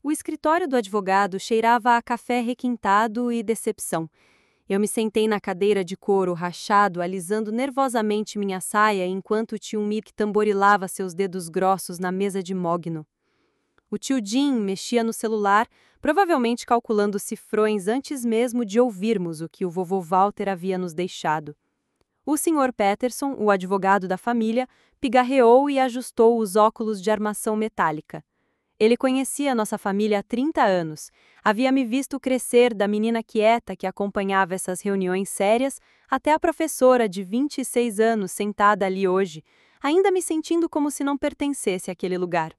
O escritório do advogado cheirava a café requintado e decepção. Eu me sentei na cadeira de couro rachado, alisando nervosamente minha saia enquanto o tio Mick tamborilava seus dedos grossos na mesa de mogno. O tio Jim mexia no celular, provavelmente calculando cifrões antes mesmo de ouvirmos o que o vovô Walter havia nos deixado. O Sr. Peterson, o advogado da família, pigarreou e ajustou os óculos de armação metálica. Ele conhecia nossa família há 30 anos. Havia me visto crescer da menina quieta que acompanhava essas reuniões sérias até a professora de 26 anos sentada ali hoje, ainda me sentindo como se não pertencesse àquele lugar.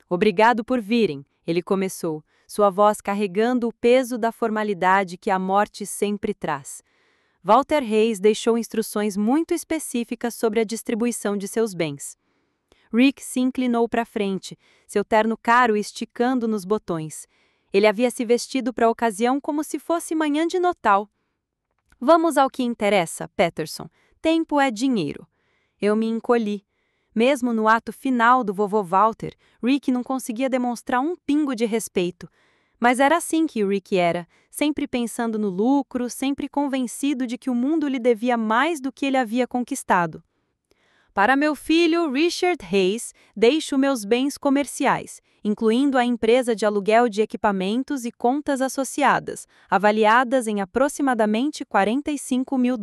Obrigado por virem, ele começou, sua voz carregando o peso da formalidade que a morte sempre traz. Walter Hayes deixou instruções muito específicas sobre a distribuição de seus bens. Rick se inclinou para frente, seu terno caro esticando nos botões. Ele havia se vestido para a ocasião como se fosse manhã de Natal. Vamos ao que interessa, Peterson. Tempo é dinheiro. Eu me encolhi. Mesmo no ato final do vovô Walter, Rick não conseguia demonstrar um pingo de respeito. Mas era assim que Rick era, sempre pensando no lucro, sempre convencido de que o mundo lhe devia mais do que ele havia conquistado. Para meu filho Richard Hayes, deixo meus bens comerciais, incluindo a empresa de aluguel de equipamentos e contas associadas, avaliadas em aproximadamente $45 mil.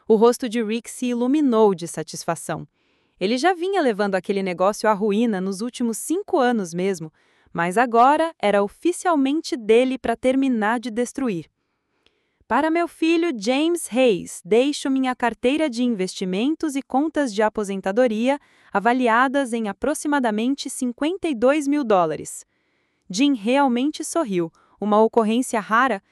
O rosto de Rick se iluminou de satisfação. Ele já vinha levando aquele negócio à ruína nos últimos 5 anos mesmo, mas agora era oficialmente dele para terminar de destruir. Para meu filho James Hayes, deixo minha carteira de investimentos e contas de aposentadoria avaliadas em aproximadamente $52 mil. Jim realmente sorriu, uma ocorrência rara.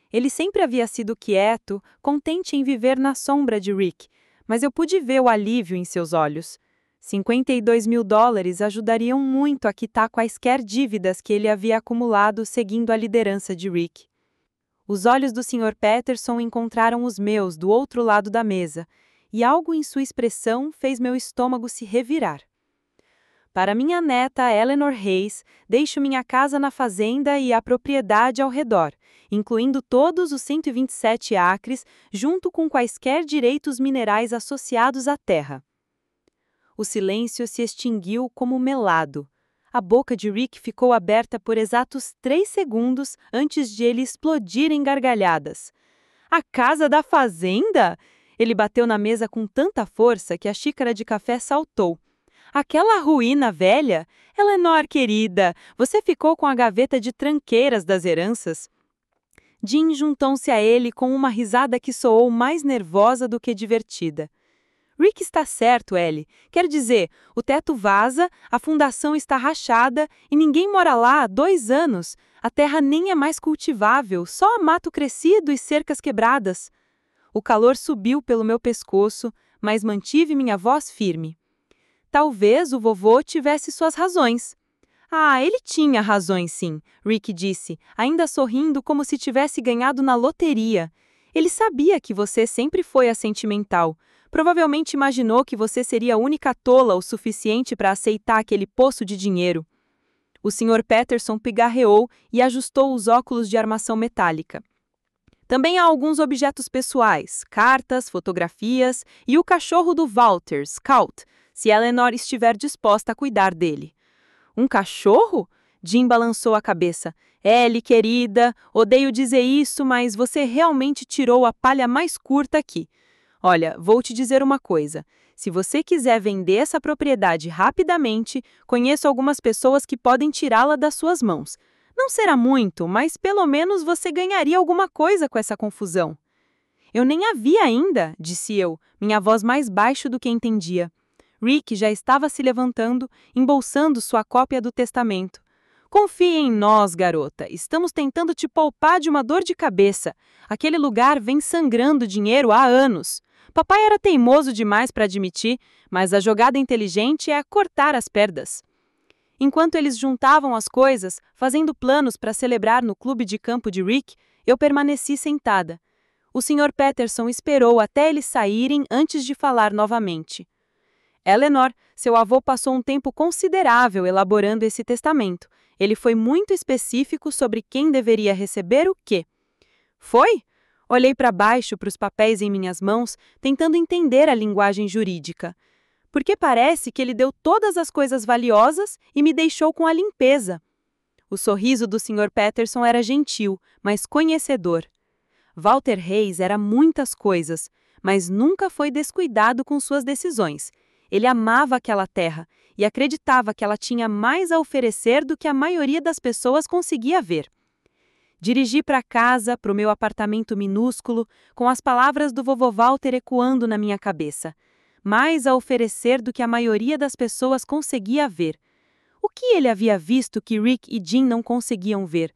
Ele sempre havia sido quieto, contente em viver na sombra de Rick, mas eu pude ver o alívio em seus olhos. $52 mil ajudariam muito a quitar quaisquer dívidas que ele havia acumulado seguindo a liderança de Rick. Os olhos do Sr. Peterson encontraram os meus do outro lado da mesa, e algo em sua expressão fez meu estômago se revirar. Para minha neta Eleanor Hayes, deixo minha casa na fazenda e a propriedade ao redor, incluindo todos os 127 acres, junto com quaisquer direitos minerais associados à terra. O silêncio se extinguiu como melado. A boca de Rick ficou aberta por exatos 3 segundos antes de ele explodir em gargalhadas. A casa da fazenda? Ele bateu na mesa com tanta força que a xícara de café saltou. Aquela ruína velha? Eleanor, querida, você ficou com a gaveta de tranqueiras das heranças? Jim juntou-se a ele com uma risada que soou mais nervosa do que divertida. Rick está certo, Ellie. Quer dizer, o teto vaza, a fundação está rachada e ninguém mora lá há 2 anos. A terra nem é mais cultivável, só há mato crescido e cercas quebradas. O calor subiu pelo meu pescoço, mas mantive minha voz firme. Talvez o vovô tivesse suas razões. Ah, ele tinha razões sim, Rick disse, ainda sorrindo como se tivesse ganhado na loteria. Ele sabia que você sempre foi a sentimental. Provavelmente imaginou que você seria a única tola o suficiente para aceitar aquele poço de dinheiro. O Sr. Peterson pigarreou e ajustou os óculos de armação metálica. Também há alguns objetos pessoais, cartas, fotografias e o cachorro do Walter, Scout, se Eleanor estiver disposta a cuidar dele. Um cachorro? Jim balançou a cabeça. Ellie, querida, odeio dizer isso, mas você realmente tirou a palha mais curta aqui. Olha, vou te dizer uma coisa. Se você quiser vender essa propriedade rapidamente, conheço algumas pessoas que podem tirá-la das suas mãos. Não será muito, mas pelo menos você ganharia alguma coisa com essa confusão. Eu nem a vi ainda, disse eu, minha voz mais baixo do que entendia. Rick já estava se levantando, embolsando sua cópia do testamento. Confie em nós, garota. Estamos tentando te poupar de uma dor de cabeça. Aquele lugar vem sangrando dinheiro há anos. Papai era teimoso demais para admitir, mas a jogada inteligente é cortar as perdas. Enquanto eles juntavam as coisas, fazendo planos para celebrar no clube de campo de Rick, eu permaneci sentada. O Sr. Peterson esperou até eles saírem antes de falar novamente. Eleanor, seu avô passou um tempo considerável elaborando esse testamento. Ele foi muito específico sobre quem deveria receber o quê. Foi? Olhei para baixo para os papéis em minhas mãos, tentando entender a linguagem jurídica. Porque parece que ele deu todas as coisas valiosas e me deixou com a limpeza. O sorriso do Sr. Patterson era gentil, mas conhecedor. Walter Reis era muitas coisas, mas nunca foi descuidado com suas decisões. Ele amava aquela terra e acreditava que ela tinha mais a oferecer do que a maioria das pessoas conseguia ver. Dirigi para casa, para o meu apartamento minúsculo, com as palavras do vovô Walter ecoando na minha cabeça. Mais a oferecer do que a maioria das pessoas conseguia ver. O que ele havia visto que Rick e Jim não conseguiam ver?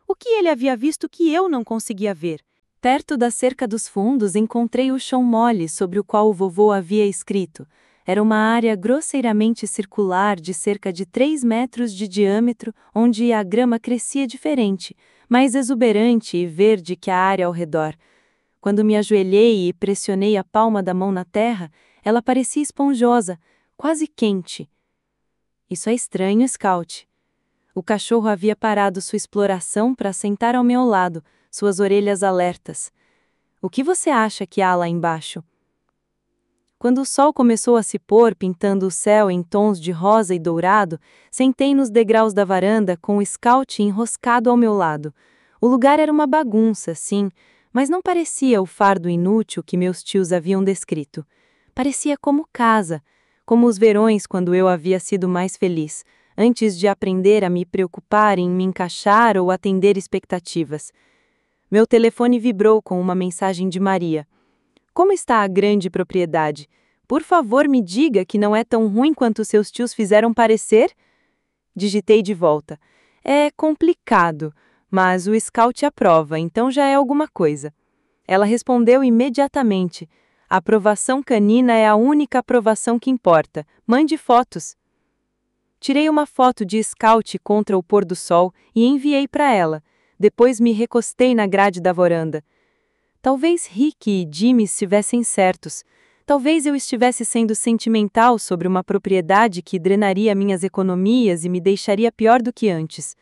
O que ele havia visto que eu não conseguia ver? Perto da cerca dos fundos encontrei o chão mole sobre o qual o vovô havia escrito. Era uma área grosseiramente circular de cerca de 3 metros de diâmetro, onde a grama crescia diferente, mais exuberante e verde que a área ao redor. Quando me ajoelhei e pressionei a palma da mão na terra, ela parecia esponjosa, quase quente. Isso é estranho, Scout. O cachorro havia parado sua exploração para sentar ao meu lado, suas orelhas alertas. O que você acha que há lá embaixo? Quando o sol começou a se pôr, pintando o céu em tons de rosa e dourado, sentei nos degraus da varanda com o Scout enroscado ao meu lado. O lugar era uma bagunça, sim, mas não parecia o fardo inútil que meus tios haviam descrito. Parecia como casa, como os verões quando eu havia sido mais feliz, antes de aprender a me preocupar em me encaixar ou atender expectativas. Meu telefone vibrou com uma mensagem de Maria. Como está a grande propriedade? Por favor, me diga que não é tão ruim quanto seus tios fizeram parecer? Digitei de volta. É complicado, mas o Scout aprova, então já é alguma coisa. Ela respondeu imediatamente. A aprovação canina é a única aprovação que importa. Mande fotos. Tirei uma foto de Scout contra o pôr do sol e enviei para ela. Depois me recostei na grade da varanda. Talvez Rick e Jimmy estivessem certos. Talvez eu estivesse sendo sentimental sobre uma propriedade que drenaria minhas economias e me deixaria pior do que antes.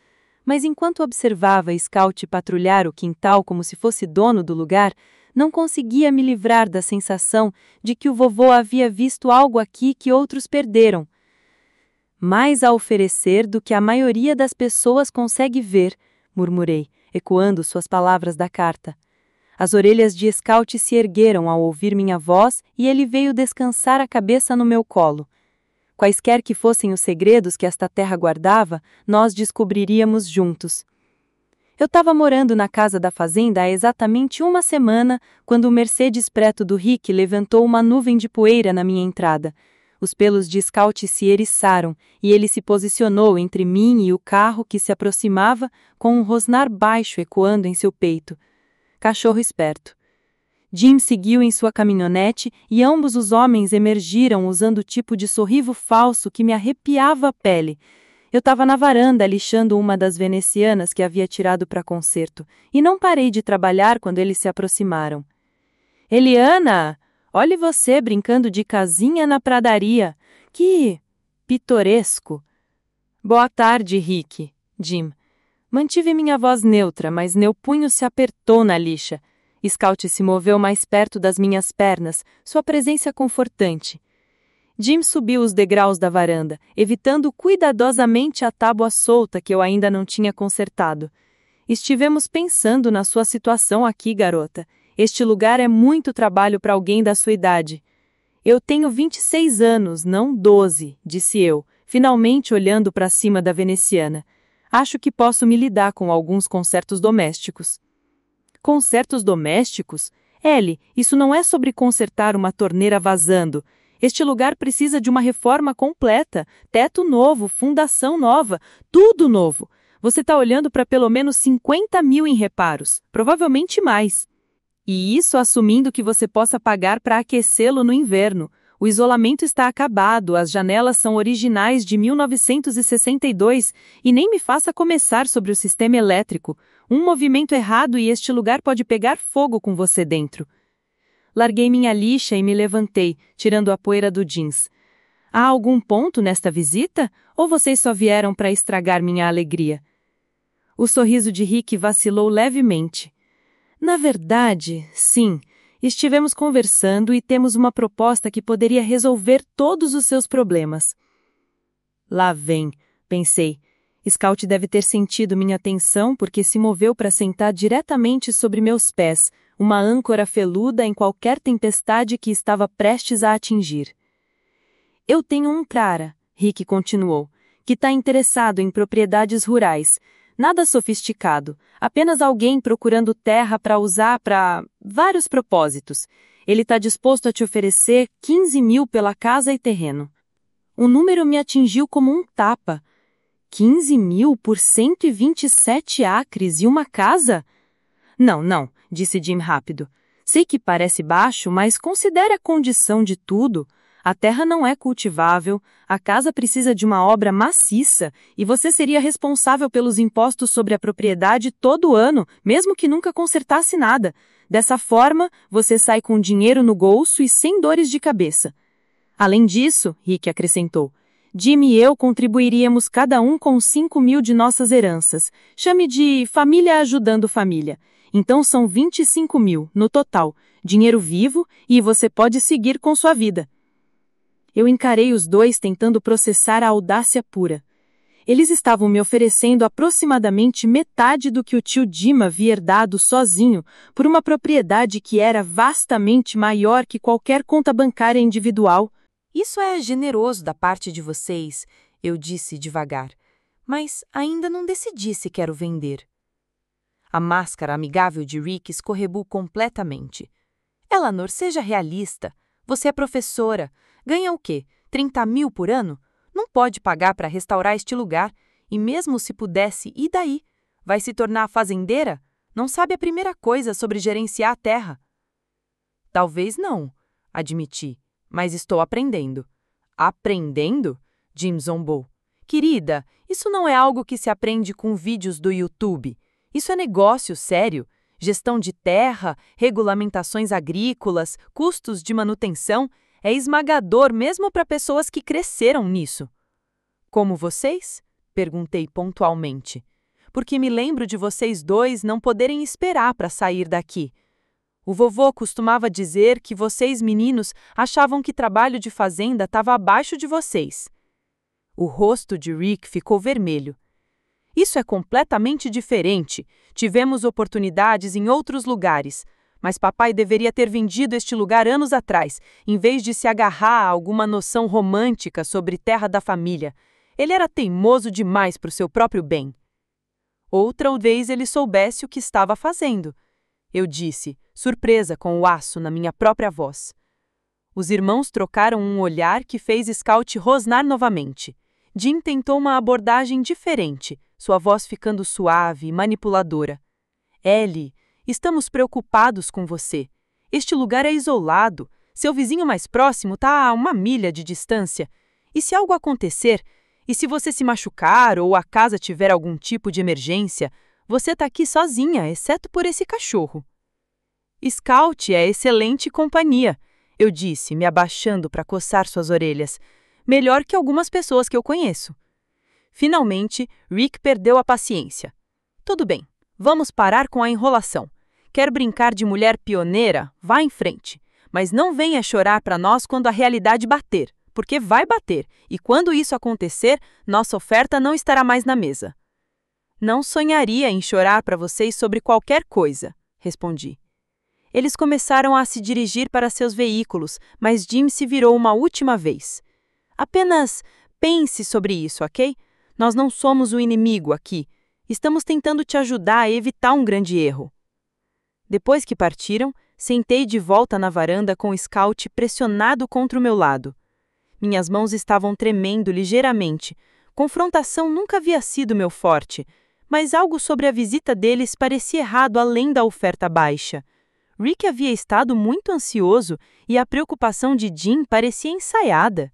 Mas enquanto observava Scout patrulhar o quintal como se fosse dono do lugar, não conseguia me livrar da sensação de que o vovô havia visto algo aqui que outros perderam. Mais a oferecer do que a maioria das pessoas consegue ver, murmurei, ecoando suas palavras da carta. As orelhas de Scout se ergueram ao ouvir minha voz e ele veio descansar a cabeça no meu colo. Quaisquer que fossem os segredos que esta terra guardava, nós descobriríamos juntos. Eu estava morando na casa da fazenda há exatamente uma semana, quando o Mercedes preto do Rick levantou uma nuvem de poeira na minha entrada. Os pelos de Scout se eriçaram, e ele se posicionou entre mim e o carro que se aproximava, com um rosnar baixo ecoando em seu peito. Cachorro esperto. Jim seguiu em sua caminhonete e ambos os homens emergiram usando o tipo de sorriso falso que me arrepiava a pele. Eu estava na varanda lixando uma das venezianas que havia tirado para concerto, e não parei de trabalhar quando eles se aproximaram. Eliana, olhe você brincando de casinha na pradaria. Que pitoresco. Boa tarde, Rick. Jim. Mantive minha voz neutra, mas meu punho se apertou na lixa. Scout se moveu mais perto das minhas pernas, sua presença confortante. Jim subiu os degraus da varanda, evitando cuidadosamente a tábua solta que eu ainda não tinha consertado. Estivemos pensando na sua situação aqui, garota. Este lugar é muito trabalho para alguém da sua idade. Eu tenho 26 anos, não 12, disse eu, finalmente olhando para cima da veneziana. Acho que posso me lidar com alguns consertos domésticos. Consertos domésticos? Ellie, isso não é sobre consertar uma torneira vazando. Este lugar precisa de uma reforma completa. Teto novo, fundação nova, tudo novo. Você está olhando para pelo menos 50 mil em reparos, provavelmente mais. E isso assumindo que você possa pagar para aquecê-lo no inverno. O isolamento está acabado, as janelas são originais de 1962 e nem me faça começar sobre o sistema elétrico. Um movimento errado e este lugar pode pegar fogo com você dentro. Larguei minha lixa e me levantei, tirando a poeira do jeans. Há algum ponto nesta visita? Ou vocês só vieram para estragar minha alegria? O sorriso de Rick vacilou levemente. Na verdade, sim. Estivemos conversando e temos uma proposta que poderia resolver todos os seus problemas. Lá vem, pensei. Scout deve ter sentido minha atenção porque se moveu para sentar diretamente sobre meus pés, uma âncora feluda em qualquer tempestade que estava prestes a atingir. Eu tenho um cara, Rick continuou, que está interessado em propriedades rurais. Nada sofisticado, apenas alguém procurando terra para usar para vários propósitos. Ele está disposto a te oferecer 15 mil pela casa e terreno. O número me atingiu como um tapa. 15 mil por 127 acres e uma casa? Não, disse Jim rápido. Sei que parece baixo, mas considere a condição de tudo. A terra não é cultivável, a casa precisa de uma obra maciça e você seria responsável pelos impostos sobre a propriedade todo ano, mesmo que nunca consertasse nada. Dessa forma, você sai com dinheiro no bolso e sem dores de cabeça. Além disso, Rick acrescentou, Jim e eu contribuiríamos cada um com 5 mil de nossas heranças. Chame de família ajudando família. Então são 25 mil, no total, dinheiro vivo e você pode seguir com sua vida. Eu encarei os dois tentando processar a audácia pura. Eles estavam me oferecendo aproximadamente metade do que o tio Jim havia herdado sozinho por uma propriedade que era vastamente maior que qualquer conta bancária individual. Isso é generoso da parte de vocês, eu disse devagar, mas ainda não decidi se quero vender. A máscara amigável de Rick escorregou completamente. Eleanor, seja realista. Você é professora. Ganha o quê? 30 mil por ano? Não pode pagar para restaurar este lugar. E mesmo se pudesse, e daí? Vai se tornar fazendeira? Não sabe a primeira coisa sobre gerenciar a terra. Talvez não, admiti, mas estou aprendendo. Aprendendo? Jim zombou. Querida, isso não é algo que se aprende com vídeos do YouTube. Isso é negócio sério. Gestão de terra, regulamentações agrícolas, custos de manutenção. É esmagador mesmo para pessoas que cresceram nisso. Como vocês? Perguntei pontualmente. Porque me lembro de vocês dois não poderem esperar para sair daqui. O vovô costumava dizer que vocês, meninos, achavam que trabalho de fazenda estava abaixo de vocês. O rosto de Rick ficou vermelho. Isso é completamente diferente. Tivemos oportunidades em outros lugares. Mas papai deveria ter vendido este lugar anos atrás, em vez de se agarrar a alguma noção romântica sobre terra da família. Ele era teimoso demais para o seu próprio bem. Outra vez ele soubesse o que estava fazendo. Eu disse, surpresa com o aço na minha própria voz. Os irmãos trocaram um olhar que fez Scout rosnar novamente. Jim tentou uma abordagem diferente, sua voz ficando suave e manipuladora. Ellie, estamos preocupados com você. Este lugar é isolado. Seu vizinho mais próximo está a 1 milha de distância. E se algo acontecer, e se você se machucar ou a casa tiver algum tipo de emergência, você está aqui sozinha, exceto por esse cachorro. Scout é excelente companhia, eu disse, me abaixando para coçar suas orelhas. Melhor que algumas pessoas que eu conheço. Finalmente, Rick perdeu a paciência. Tudo bem, vamos parar com a enrolação. Quer brincar de mulher pioneira? Vá em frente. Mas não venha chorar para nós quando a realidade bater, porque vai bater, e quando isso acontecer, nossa oferta não estará mais na mesa. Não sonharia em chorar para vocês sobre qualquer coisa, respondi. Eles começaram a se dirigir para seus veículos, mas Jim se virou uma última vez. Apenas pense sobre isso, ok? Nós não somos o inimigo aqui. Estamos tentando te ajudar a evitar um grande erro. Depois que partiram, sentei de volta na varanda com o Scout pressionado contra o meu lado. Minhas mãos estavam tremendo ligeiramente. Confrontação nunca havia sido meu forte, mas algo sobre a visita deles parecia errado além da oferta baixa. Rick havia estado muito ansioso e a preocupação de Jim parecia ensaiada.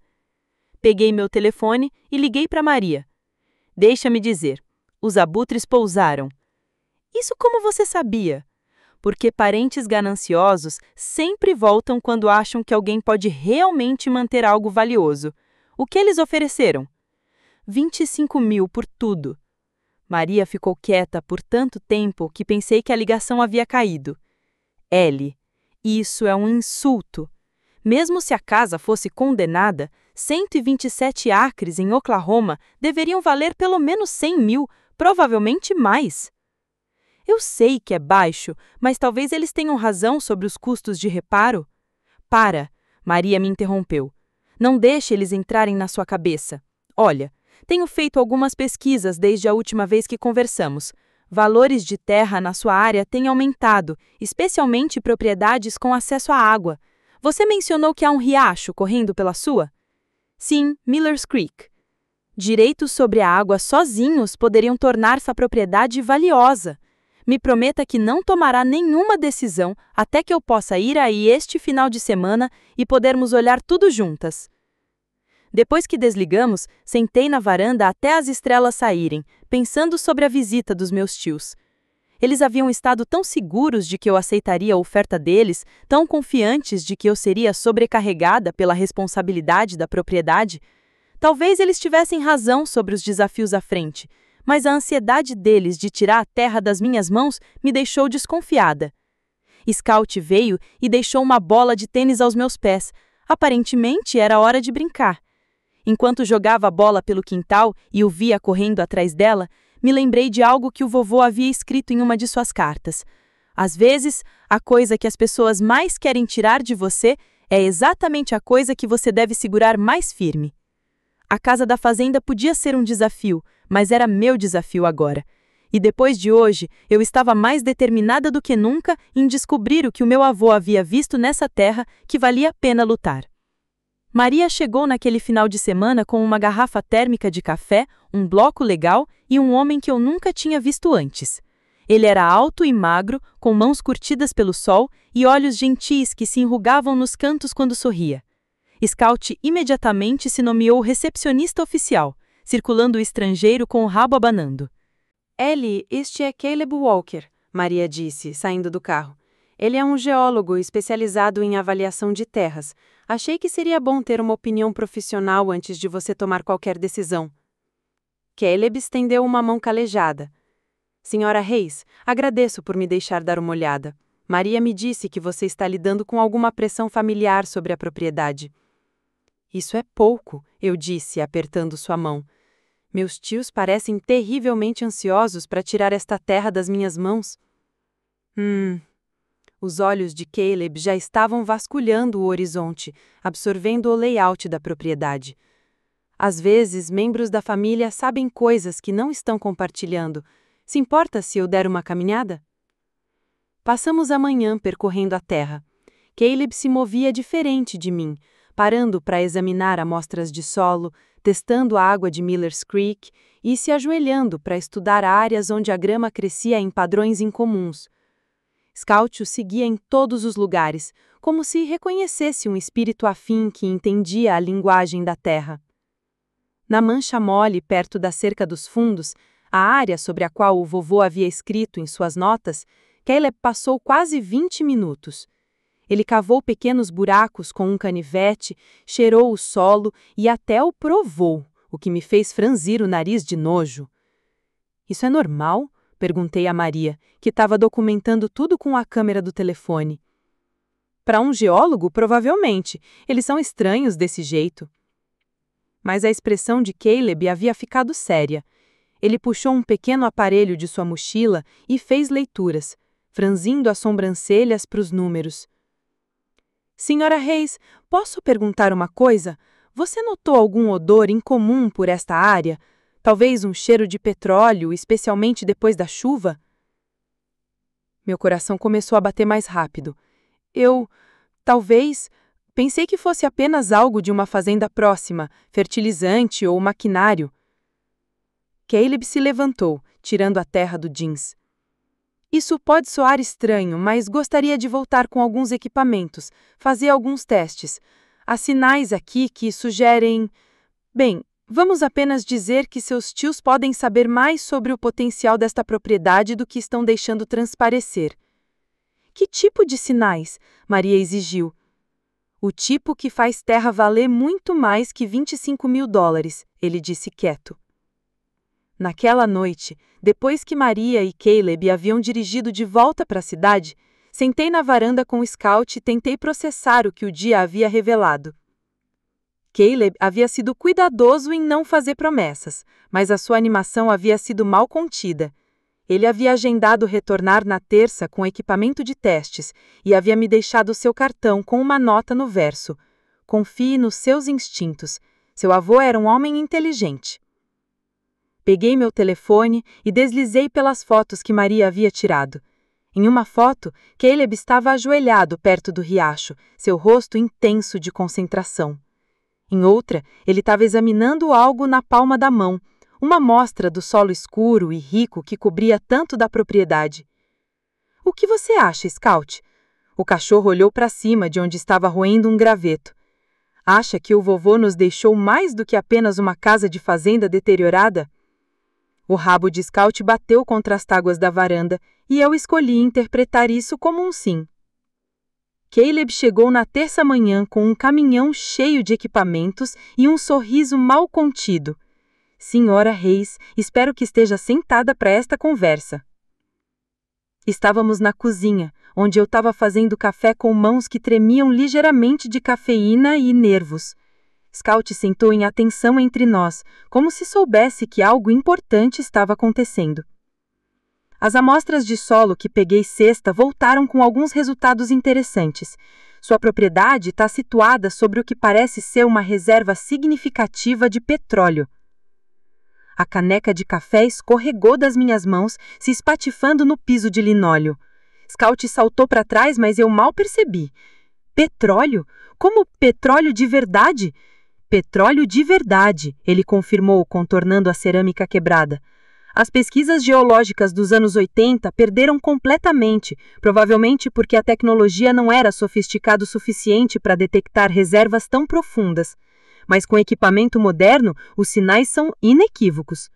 Peguei meu telefone e liguei para Maria. Deixa-me dizer, os abutres pousaram. Isso como você sabia? Porque parentes gananciosos sempre voltam quando acham que alguém pode realmente manter algo valioso. O que eles ofereceram? 25 mil por tudo. Maria ficou quieta por tanto tempo que pensei que a ligação havia caído. Ellie, isso é um insulto. Mesmo se a casa fosse condenada, 127 acres em Oklahoma deveriam valer pelo menos 100 mil, provavelmente mais. Eu sei que é baixo, mas talvez eles tenham razão sobre os custos de reparo. Para, Maria me interrompeu. Não deixe eles entrarem na sua cabeça. Olha, tenho feito algumas pesquisas desde a última vez que conversamos. Valores de terra na sua área têm aumentado, especialmente propriedades com acesso à água. Você mencionou que há um riacho correndo pela sua? Sim, Miller's Creek. Direitos sobre a água sozinhos poderiam tornar sua propriedade valiosa. Me prometa que não tomará nenhuma decisão até que eu possa ir aí este final de semana e podermos olhar tudo juntas. Depois que desligamos, sentei na varanda até as estrelas saírem, pensando sobre a visita dos meus tios. Eles haviam estado tão seguros de que eu aceitaria a oferta deles, tão confiantes de que eu seria sobrecarregada pela responsabilidade da propriedade. Talvez eles tivessem razão sobre os desafios à frente, mas a ansiedade deles de tirar a terra das minhas mãos me deixou desconfiada. Scout veio e deixou uma bola de tênis aos meus pés. Aparentemente era hora de brincar. Enquanto jogava a bola pelo quintal e o via correndo atrás dela, me lembrei de algo que o vovô havia escrito em uma de suas cartas. Às vezes, a coisa que as pessoas mais querem tirar de você é exatamente a coisa que você deve segurar mais firme. A casa da fazenda podia ser um desafio, mas era meu desafio agora. E depois de hoje, eu estava mais determinada do que nunca em descobrir o que o meu avô havia visto nessa terra que valia a pena lutar. Maria chegou naquele final de semana com uma garrafa térmica de café, um bloco legal e um homem que eu nunca tinha visto antes. Ele era alto e magro, com mãos curtidas pelo sol e olhos gentis que se enrugavam nos cantos quando sorria. Scout imediatamente se nomeou recepcionista oficial, circulando o estrangeiro com o rabo abanando. Ellie, este é Caleb Walker, Maria disse, saindo do carro. Ele é um geólogo especializado em avaliação de terras. Achei que seria bom ter uma opinião profissional antes de você tomar qualquer decisão. Caleb estendeu uma mão calejada. Senhora Reis, agradeço por me deixar dar uma olhada. Maria me disse que você está lidando com alguma pressão familiar sobre a propriedade. Isso é pouco, eu disse, apertando sua mão. Meus tios parecem terrivelmente ansiosos para tirar esta terra das minhas mãos. Os olhos de Caleb já estavam vasculhando o horizonte, absorvendo o layout da propriedade. Às vezes, membros da família sabem coisas que não estão compartilhando. Se importa se eu der uma caminhada? Passamos a manhã percorrendo a terra. Caleb se movia diferente de mim, parando para examinar amostras de solo, testando a água de Miller's Creek e se ajoelhando para estudar áreas onde a grama crescia em padrões incomuns. Scout o seguia em todos os lugares, como se reconhecesse um espírito afim que entendia a linguagem da terra. Na mancha mole perto da cerca dos fundos, a área sobre a qual o vovô havia escrito em suas notas, Caleb passou quase 20 minutos. Ele cavou pequenos buracos com um canivete, cheirou o solo e até o provou, o que me fez franzir o nariz de nojo. Isso é normal? Perguntei a Maria, que estava documentando tudo com a câmera do telefone. Para um geólogo, provavelmente. Eles são estranhos desse jeito. Mas a expressão de Caleb havia ficado séria. Ele puxou um pequeno aparelho de sua mochila e fez leituras, franzindo as sobrancelhas para os números. Senhora Reis, posso perguntar uma coisa? Você notou algum odor incomum por esta área? Talvez um cheiro de petróleo, especialmente depois da chuva? Meu coração começou a bater mais rápido. Talvez, pensei que fosse apenas algo de uma fazenda próxima, fertilizante ou maquinário. Caleb se levantou, tirando a terra do jeans. Isso pode soar estranho, mas gostaria de voltar com alguns equipamentos, fazer alguns testes. Há sinais aqui que sugerem... Bem, vamos apenas dizer que seus tios podem saber mais sobre o potencial desta propriedade do que estão deixando transparecer. Que tipo de sinais? Maria exigiu. O tipo que faz terra valer muito mais que $25.000, ele disse quieto. Naquela noite, depois que Maria e Caleb haviam dirigido de volta para a cidade, sentei na varanda com o Scout e tentei processar o que o dia havia revelado. Caleb havia sido cuidadoso em não fazer promessas, mas a sua animação havia sido mal contida. Ele havia agendado retornar na terça com equipamento de testes e havia me deixado seu cartão com uma nota no verso: "Confie nos seus instintos. Seu avô era um homem inteligente." Peguei meu telefone e deslizei pelas fotos que Maria havia tirado. Em uma foto, Caleb estava ajoelhado perto do riacho, seu rosto intenso de concentração. Em outra, ele estava examinando algo na palma da mão, uma amostra do solo escuro e rico que cobria tanto da propriedade. "O que você acha, Scout?" O cachorro olhou para cima de onde estava roendo um graveto. "Acha que o vovô nos deixou mais do que apenas uma casa de fazenda deteriorada?" O rabo de Scout bateu contra as tábuas da varanda e eu escolhi interpretar isso como um sim. Caleb chegou na terça manhã com um caminhão cheio de equipamentos e um sorriso mal contido. "Senhora Reis, espero que esteja sentada para esta conversa." Estávamos na cozinha, onde eu estava fazendo café com mãos que tremiam ligeiramente de cafeína e nervos. Scout sentou em atenção entre nós, como se soubesse que algo importante estava acontecendo. As amostras de solo que peguei sexta voltaram com alguns resultados interessantes. Sua propriedade está situada sobre o que parece ser uma reserva significativa de petróleo. A caneca de café escorregou das minhas mãos, se espatifando no piso de linóleo. Scout saltou para trás, mas eu mal percebi. "Petróleo? Como petróleo de verdade?" "Petróleo de verdade", ele confirmou, contornando a cerâmica quebrada. "As pesquisas geológicas dos anos 80 perderam completamente, provavelmente porque a tecnologia não era sofisticada o suficiente para detectar reservas tão profundas. Mas com equipamento moderno, os sinais são inequívocos."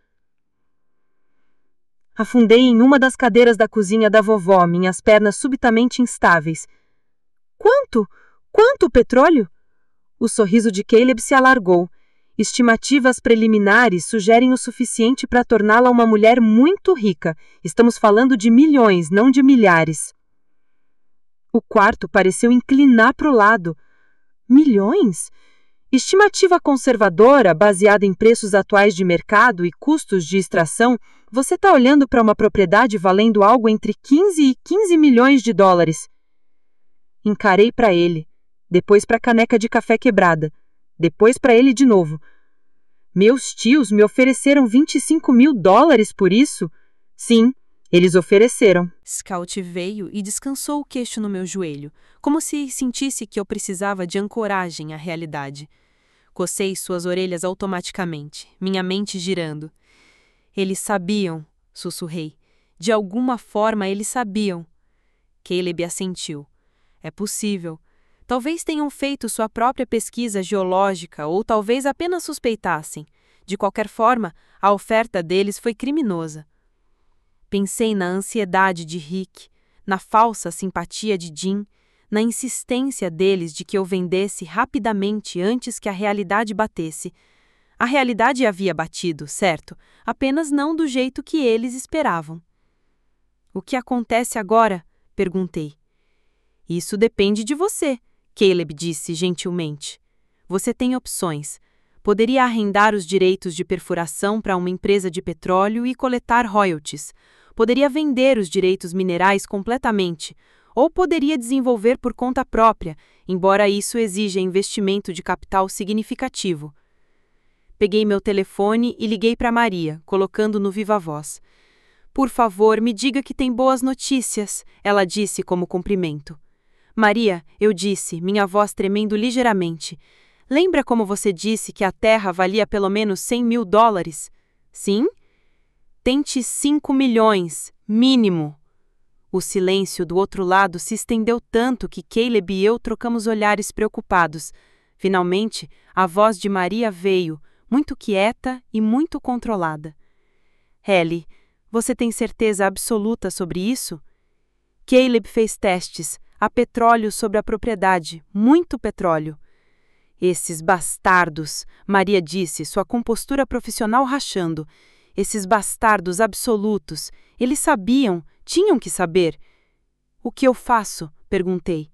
Afundei em uma das cadeiras da cozinha da vovó, minhas pernas subitamente instáveis. "Quanto? Quanto petróleo?" O sorriso de Caleb se alargou. "Estimativas preliminares sugerem o suficiente para torná-la uma mulher muito rica. Estamos falando de milhões, não de milhares." O quarto pareceu inclinar para o lado. "Milhões? Estimativa conservadora, baseada em preços atuais de mercado e custos de extração, você está olhando para uma propriedade valendo algo entre 15 e 15 milhões de dólares." Encarei para ele, depois para a caneca de café quebrada, depois para ele de novo. "Meus tios me ofereceram $25.000 por isso?" "Sim, eles ofereceram." Scout veio e descansou o queixo no meu joelho, como se sentisse que eu precisava de ancoragem à realidade. Cocei suas orelhas automaticamente, minha mente girando. "Eles sabiam", sussurrei. "De alguma forma eles sabiam." Caleb assentiu. "É possível. Talvez tenham feito sua própria pesquisa geológica ou talvez apenas suspeitassem. De qualquer forma, a oferta deles foi criminosa." Pensei na ansiedade de Rick, na falsa simpatia de Jim, na insistência deles de que eu vendesse rapidamente antes que a realidade batesse. A realidade havia batido, certo, apenas não do jeito que eles esperavam. "O que acontece agora?" perguntei. "Isso depende de você", Caleb disse gentilmente. "Você tem opções. Poderia arrendar os direitos de perfuração para uma empresa de petróleo e coletar royalties. Poderia vender os direitos minerais completamente, ou poderia desenvolver por conta própria, embora isso exija investimento de capital significativo." Peguei meu telefone e liguei para Maria, colocando no viva-voz. "Por favor, me diga que tem boas notícias", ela disse como cumprimento. "Maria", eu disse, minha voz tremendo ligeiramente. "Lembra como você disse que a terra valia pelo menos $100.000? Sim? Tente 5 milhões, mínimo." O silêncio do outro lado se estendeu tanto que Caleb e eu trocamos olhares preocupados. Finalmente, a voz de Maria veio, muito quieta e muito controlada. "Ellie, você tem certeza absoluta sobre isso?" Caleb fez testes, Há petróleo sobre a propriedade, muito petróleo. Esses bastardos, Maria disse, sua compostura profissional rachando. Esses bastardos absolutos. Eles sabiam, tinham que saber. O que eu faço? Perguntei.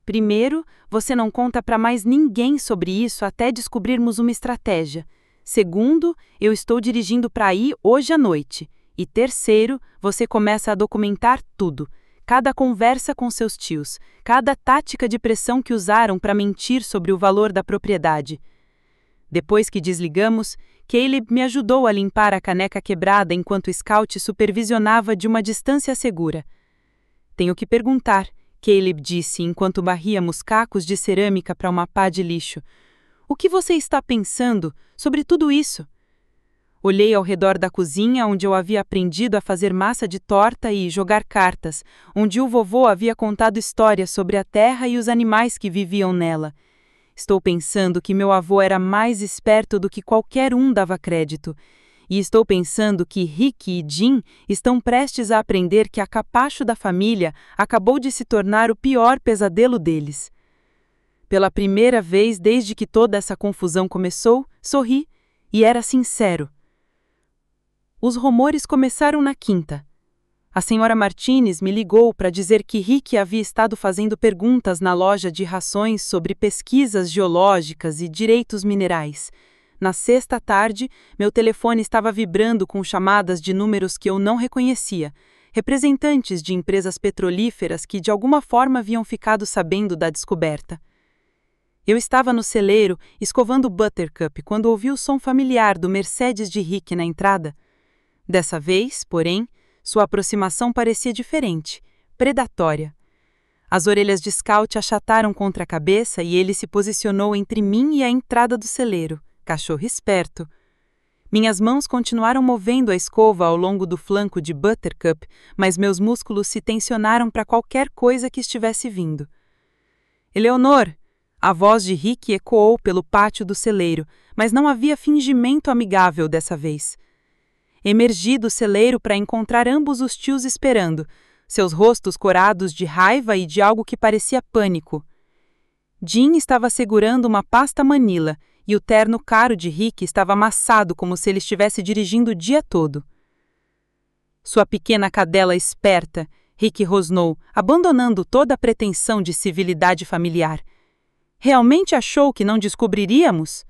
Primeiro, você não conta para mais ninguém sobre isso até descobrirmos uma estratégia. Segundo, eu estou dirigindo para aí hoje à noite. E terceiro, você começa a documentar tudo. Cada conversa com seus tios, cada tática de pressão que usaram para mentir sobre o valor da propriedade. Depois que desligamos, Caleb me ajudou a limpar a caneca quebrada enquanto o Scout supervisionava de uma distância segura. Tenho que perguntar, Caleb disse enquanto varríamos cacos de cerâmica para uma pá de lixo. O que você está pensando sobre tudo isso? Olhei ao redor da cozinha onde eu havia aprendido a fazer massa de torta e jogar cartas, onde o vovô havia contado histórias sobre a terra e os animais que viviam nela. Estou pensando que meu avô era mais esperto do que qualquer um dava crédito. E estou pensando que Rick e Jim estão prestes a aprender que a capacho da família acabou de se tornar o pior pesadelo deles. Pela primeira vez desde que toda essa confusão começou, sorri, e era sincero. Os rumores começaram na quinta. A senhora Martinez me ligou para dizer que Rick havia estado fazendo perguntas na loja de rações sobre pesquisas geológicas e direitos minerais. Na sexta à tarde, meu telefone estava vibrando com chamadas de números que eu não reconhecia, representantes de empresas petrolíferas que de alguma forma haviam ficado sabendo da descoberta. Eu estava no celeiro, escovando Buttercup, quando ouvi o som familiar do Mercedes de Rick na entrada. Dessa vez, porém, sua aproximação parecia diferente, predatória. As orelhas de Scout achataram contra a cabeça e ele se posicionou entre mim e a entrada do celeiro, cachorro esperto. Minhas mãos continuaram movendo a escova ao longo do flanco de Buttercup, mas meus músculos se tensionaram para qualquer coisa que estivesse vindo. Eleonor! A voz de Rick ecoou pelo pátio do celeiro, mas não havia fingimento amigável dessa vez. Emergi do celeiro para encontrar ambos os tios esperando, seus rostos corados de raiva e de algo que parecia pânico. Jim estava segurando uma pasta Manila e o terno caro de Rick estava amassado como se ele estivesse dirigindo o dia todo. Sua pequena cadela esperta, Rick rosnou, abandonando toda a pretensão de civilidade familiar. Realmente achou que não descobriríamos?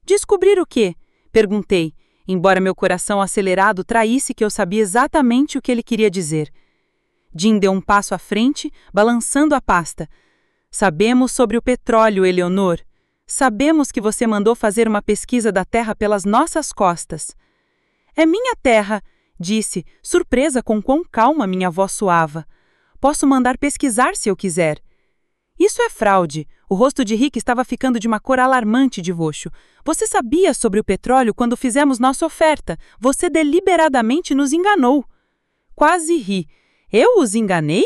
Descobrir o quê? Perguntei, embora meu coração acelerado traísse que eu sabia exatamente o que ele queria dizer. Jim deu um passo à frente, balançando a pasta. Sabemos sobre o petróleo, Eleonor. Sabemos que você mandou fazer uma pesquisa da terra pelas nossas costas. É minha terra, disse, surpresa com quão calma minha voz soava. Posso mandar pesquisar se eu quiser. Isso é fraude. O rosto de Rick estava ficando de uma cor alarmante de roxo. Você sabia sobre o petróleo quando fizemos nossa oferta. Você deliberadamente nos enganou. Quase ri. Eu os enganei?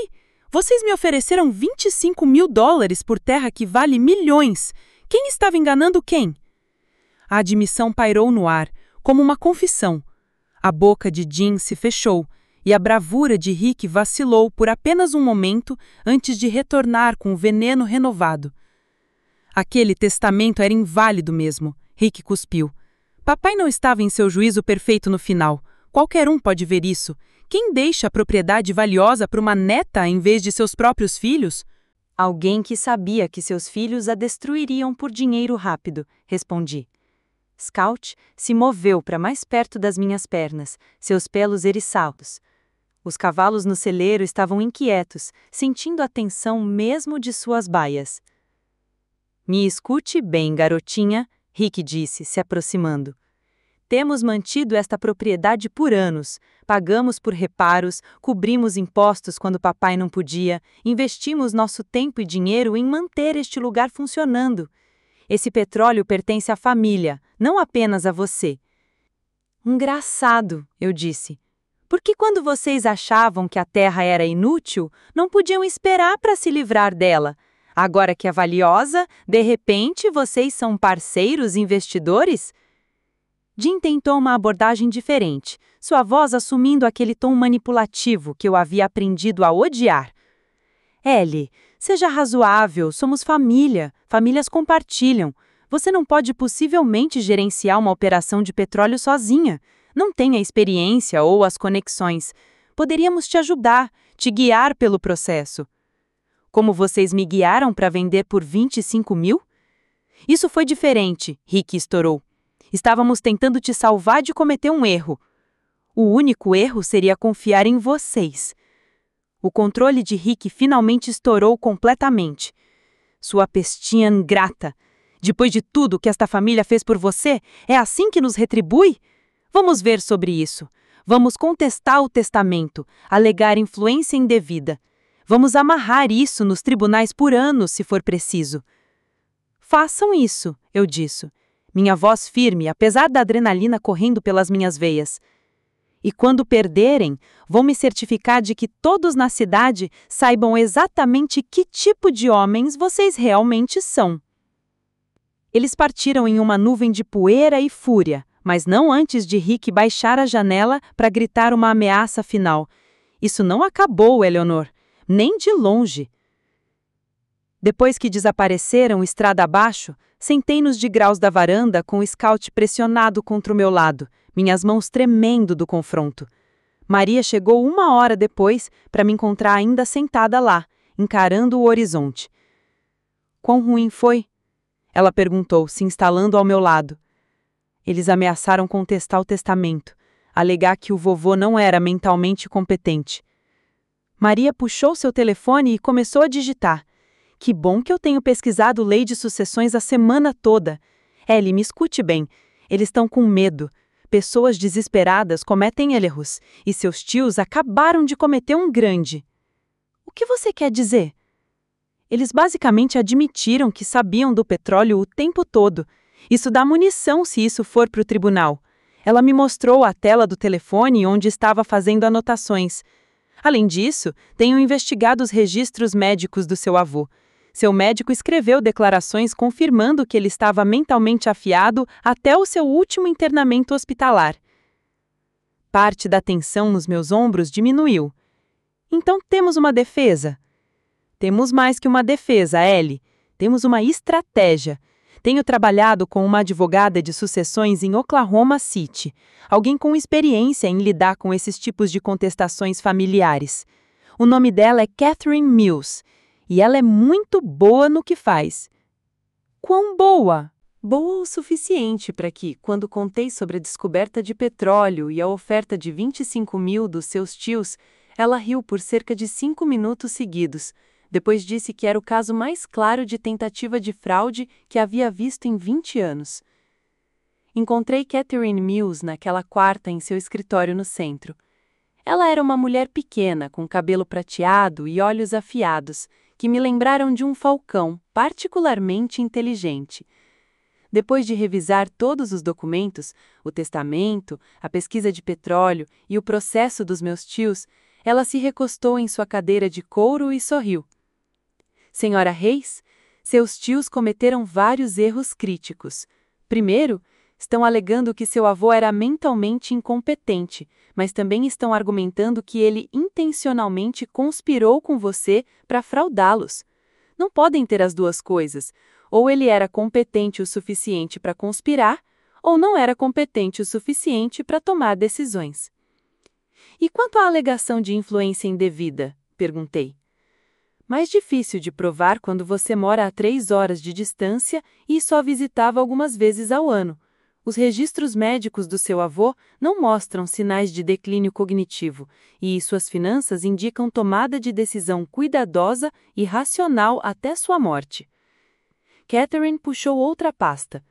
Vocês me ofereceram $25.000 por terra que vale milhões. Quem estava enganando quem? A admissão pairou no ar, como uma confissão. A boca de Jim se fechou, e a bravura de Rick vacilou por apenas um momento antes de retornar com o veneno renovado. Aquele testamento era inválido mesmo, Rick cuspiu. Papai não estava em seu juízo perfeito no final. Qualquer um pode ver isso. Quem deixa a propriedade valiosa para uma neta em vez de seus próprios filhos? Alguém que sabia que seus filhos a destruiriam por dinheiro rápido, respondi. Scout se moveu para mais perto das minhas pernas, seus pelos eriçados. Os cavalos no celeiro estavam inquietos, sentindo a tensão mesmo de suas baias. Me escute bem, garotinha, Rick disse, se aproximando. Temos mantido esta propriedade por anos. Pagamos por reparos, cobrimos impostos quando papai não podia, investimos nosso tempo e dinheiro em manter este lugar funcionando. Esse petróleo pertence à família, não apenas a você. Engraçado, eu disse. Porque quando vocês achavam que a terra era inútil, não podiam esperar para se livrar dela. Agora que é valiosa, de repente vocês são parceiros investidores? Jim tentou uma abordagem diferente, sua voz assumindo aquele tom manipulativo que eu havia aprendido a odiar. Ellie, seja razoável, somos família, famílias compartilham. Você não pode possivelmente gerenciar uma operação de petróleo sozinha. Não tem a experiência ou as conexões. Poderíamos te ajudar, te guiar pelo processo. Como vocês me guiaram para vender por 25 mil? Isso foi diferente, Rick estourou. Estávamos tentando te salvar de cometer um erro. O único erro seria confiar em vocês. O controle de Rick finalmente estourou completamente. Sua pestinha ingrata. Depois de tudo que esta família fez por você, é assim que nos retribui? Vamos ver sobre isso. Vamos contestar o testamento, alegar influência indevida. Vamos amarrar isso nos tribunais por anos, se for preciso. Façam isso, eu disse. Minha voz firme, apesar da adrenalina correndo pelas minhas veias. E quando perderem, vou me certificar de que todos na cidade saibam exatamente que tipo de homens vocês realmente são. Eles partiram em uma nuvem de poeira e fúria, mas não antes de Rick baixar a janela para gritar uma ameaça final. Isso não acabou, Eleanor, nem de longe. Depois que desapareceram estrada abaixo, sentei nos degraus da varanda com o Scout pressionado contra o meu lado, minhas mãos tremendo do confronto. Maria chegou 1 hora depois para me encontrar ainda sentada lá, encarando o horizonte. Quão ruim foi? Ela perguntou, se instalando ao meu lado. Eles ameaçaram contestar o testamento, alegar que o vovô não era mentalmente competente. Maria puxou seu telefone e começou a digitar. Que bom que eu tenho pesquisado lei de sucessões a semana toda. Ellie, me escute bem. Eles estão com medo. Pessoas desesperadas cometem erros, e seus tios acabaram de cometer um grande. O que você quer dizer? Eles basicamente admitiram que sabiam do petróleo o tempo todo. Isso dá munição se isso for para o tribunal. Ela me mostrou a tela do telefone onde estava fazendo anotações. Além disso, tenho investigado os registros médicos do seu avô. Seu médico escreveu declarações confirmando que ele estava mentalmente afiado até o seu último internamento hospitalar. Parte da tensão nos meus ombros diminuiu. Então temos uma defesa. Temos mais que uma defesa, Ellie. Temos uma estratégia. Tenho trabalhado com uma advogada de sucessões em Oklahoma City, alguém com experiência em lidar com esses tipos de contestações familiares. O nome dela é Catherine Mills, e ela é muito boa no que faz. Quão boa? Boa o suficiente para que, quando contei sobre a descoberta de petróleo e a oferta de 25 mil dos seus tios, ela riu por cerca de 5 minutos seguidos. Depois disse que era o caso mais claro de tentativa de fraude que havia visto em 20 anos. Encontrei Catherine Mills naquela quarta em seu escritório no centro. Ela era uma mulher pequena, com cabelo prateado e olhos afiados, que me lembraram de um falcão particularmente inteligente. Depois de revisar todos os documentos, o testamento, a pesquisa de petróleo e o processo dos meus tios, ela se recostou em sua cadeira de couro e sorriu. Senhora Reis, seus tios cometeram vários erros críticos. Primeiro, estão alegando que seu avô era mentalmente incompetente, mas também estão argumentando que ele intencionalmente conspirou com você para fraudá-los. Não podem ter as duas coisas. Ou ele era competente o suficiente para conspirar, ou não era competente o suficiente para tomar decisões. E quanto à alegação de influência indevida? Perguntei. Mais difícil de provar quando você mora a 3 horas de distância e só visitava algumas vezes ao ano. Os registros médicos do seu avô não mostram sinais de declínio cognitivo, e suas finanças indicam tomada de decisão cuidadosa e racional até sua morte. Catherine puxou outra pasta.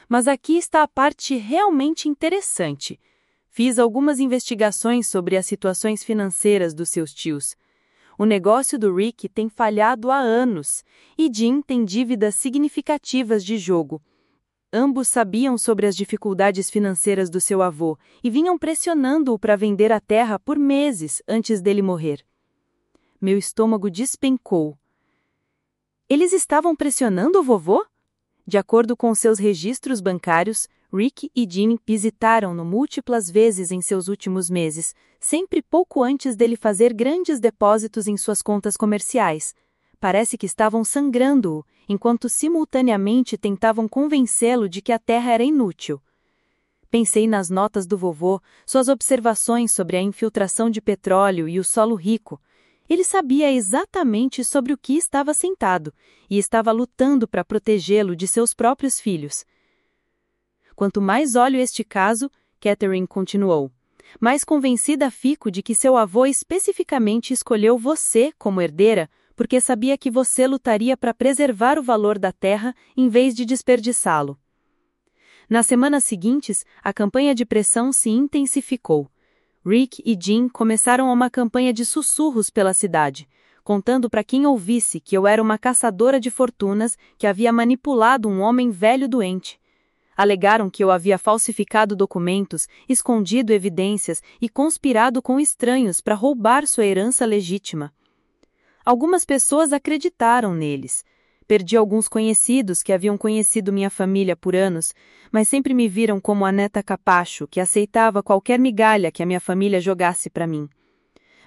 Mas aqui está a parte realmente interessante. Fiz algumas investigações sobre as situações financeiras dos seus tios. O negócio do Rick tem falhado há anos, e Jim tem dívidas significativas de jogo. Ambos sabiam sobre as dificuldades financeiras do seu avô e vinham pressionando-o para vender a terra por meses antes dele morrer. Meu estômago despencou. Eles estavam pressionando o vovô? De acordo com seus registros bancários, Rick e Jim visitaram-no múltiplas vezes em seus últimos meses, sempre pouco antes dele fazer grandes depósitos em suas contas comerciais. Parece que estavam sangrando-o, enquanto simultaneamente tentavam convencê-lo de que a terra era inútil. Pensei nas notas do vovô, suas observações sobre a infiltração de petróleo e o solo rico. Ele sabia exatamente sobre o que estava sentado, e estava lutando para protegê-lo de seus próprios filhos. Quanto mais olho este caso, Catherine continuou, mais convencida fico de que seu avô especificamente escolheu você como herdeira porque sabia que você lutaria para preservar o valor da terra em vez de desperdiçá-lo. Nas semanas seguintes, a campanha de pressão se intensificou. Rick e Jim começaram uma campanha de sussurros pela cidade, contando para quem ouvisse que eu era uma caçadora de fortunas que havia manipulado um homem velho doente. Alegaram que eu havia falsificado documentos, escondido evidências e conspirado com estranhos para roubar sua herança legítima. Algumas pessoas acreditaram neles. Perdi alguns conhecidos que haviam conhecido minha família por anos, mas sempre me viram como a neta capacho que aceitava qualquer migalha que a minha família jogasse para mim.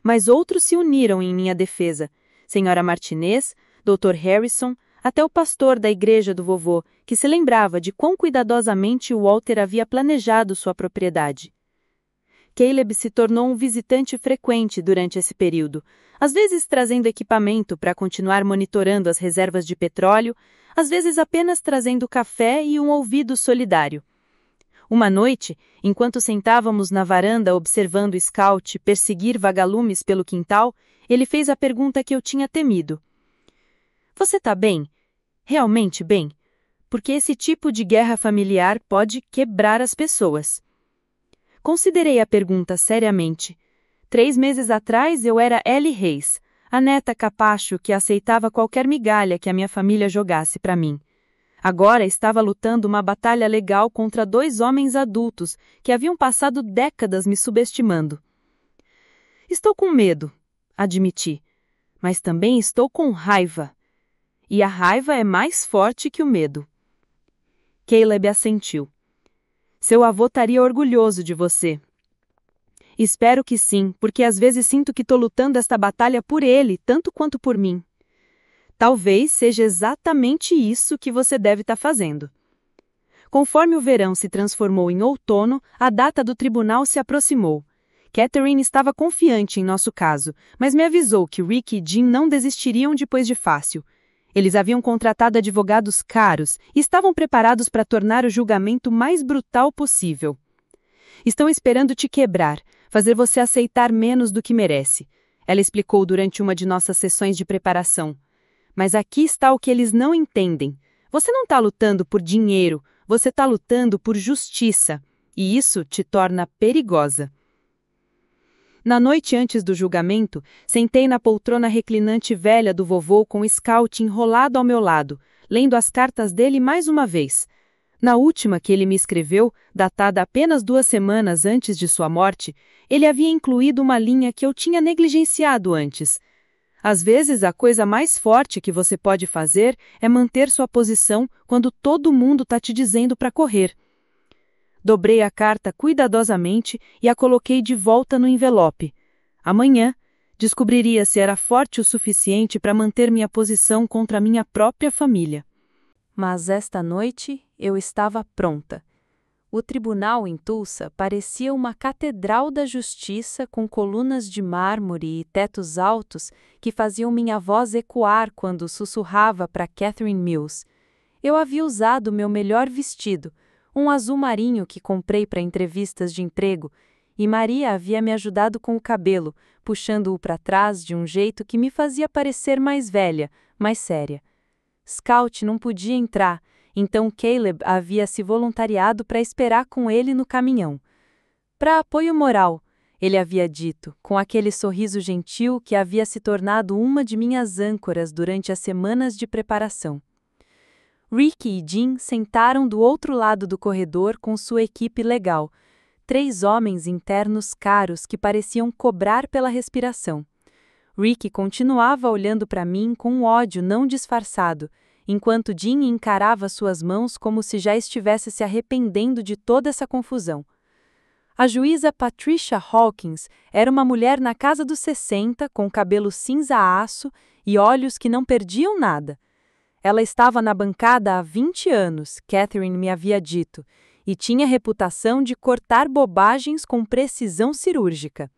Mas outros se uniram em minha defesa. Senhora Martinez, Dr. Harrison, até o pastor da igreja do vovô, que se lembrava de quão cuidadosamente Walter havia planejado sua propriedade. Caleb se tornou um visitante frequente durante esse período, às vezes trazendo equipamento para continuar monitorando as reservas de petróleo, às vezes apenas trazendo café e um ouvido solidário. Uma noite, enquanto sentávamos na varanda observando Scout perseguir vagalumes pelo quintal, ele fez a pergunta que eu tinha temido. Você está bem? Realmente bem? Porque esse tipo de guerra familiar pode quebrar as pessoas. Considerei a pergunta seriamente. 3 meses atrás eu era Ellie Reis, a neta capacho que aceitava qualquer migalha que a minha família jogasse para mim. Agora estava lutando uma batalha legal contra 2 homens adultos que haviam passado décadas me subestimando. Estou com medo, admiti, mas também estou com raiva. E a raiva é mais forte que o medo. Caleb assentiu. Seu avô estaria orgulhoso de você. Espero que sim, porque às vezes sinto que estou lutando esta batalha por ele, tanto quanto por mim. Talvez seja exatamente isso que você deve estar fazendo. Conforme o verão se transformou em outono, a data do tribunal se aproximou. Catherine estava confiante em nosso caso, mas me avisou que Rick e Jim não desistiriam depois de fácil. Eles haviam contratado advogados caros e estavam preparados para tornar o julgamento mais brutal possível. Estão esperando te quebrar, fazer você aceitar menos do que merece, ela explicou durante uma de nossas sessões de preparação. Mas aqui está o que eles não entendem. Você não está lutando por dinheiro, você está lutando por justiça, e isso te torna perigosa. Na noite antes do julgamento, sentei na poltrona reclinante velha do vovô com o Scout enrolado ao meu lado, lendo as cartas dele mais uma vez. Na última que ele me escreveu, datada apenas 2 semanas antes de sua morte, ele havia incluído uma linha que eu tinha negligenciado antes. Às vezes, a coisa mais forte que você pode fazer é manter sua posição quando todo mundo está te dizendo para correr. Dobrei a carta cuidadosamente e a coloquei de volta no envelope. Amanhã, descobriria se era forte o suficiente para manter minha posição contra minha própria família. Mas esta noite eu estava pronta. O tribunal em Tulsa parecia uma catedral da justiça com colunas de mármore e tetos altos que faziam minha voz ecoar quando sussurrava para Catherine Mills. Eu havia usado meu melhor vestido, um azul marinho que comprei para entrevistas de emprego, e Maria havia me ajudado com o cabelo, puxando-o para trás de um jeito que me fazia parecer mais velha, mais séria. Scout não podia entrar, então Caleb havia se voluntariado para esperar com ele no caminhão. Para apoio moral, ele havia dito, com aquele sorriso gentil que havia se tornado uma de minhas âncoras durante as semanas de preparação. Rick e Jim sentaram do outro lado do corredor com sua equipe legal, 3 homens internos caros que pareciam cobrar pela respiração. Rick continuava olhando para mim com um ódio não disfarçado, enquanto Jean encarava suas mãos como se já estivesse se arrependendo de toda essa confusão. A juíza Patricia Hawkins era uma mulher na casa dos 60, com cabelo cinza aço e olhos que não perdiam nada. Ela estava na bancada há 20 anos, Catherine me havia dito, e tinha reputação de cortar bobagens com precisão cirúrgica.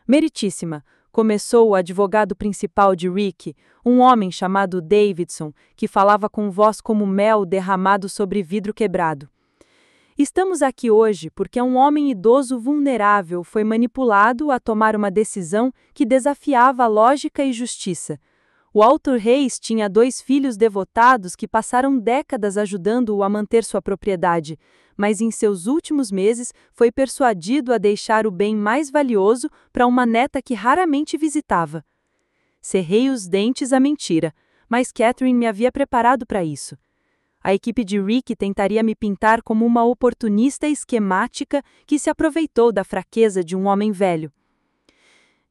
Meritíssima, começou o advogado principal de Rick, um homem chamado Davidson, que falava com voz como mel derramado sobre vidro quebrado. Estamos aqui hoje porque um homem idoso vulnerável foi manipulado a tomar uma decisão que desafiava a lógica e justiça. Walter Hayes tinha 2 filhos devotados que passaram décadas ajudando-o a manter sua propriedade, mas em seus últimos meses foi persuadido a deixar o bem mais valioso para uma neta que raramente visitava. Cerrei os dentes à mentira, mas Catherine me havia preparado para isso. A equipe de Rick tentaria me pintar como uma oportunista esquemática que se aproveitou da fraqueza de um homem velho.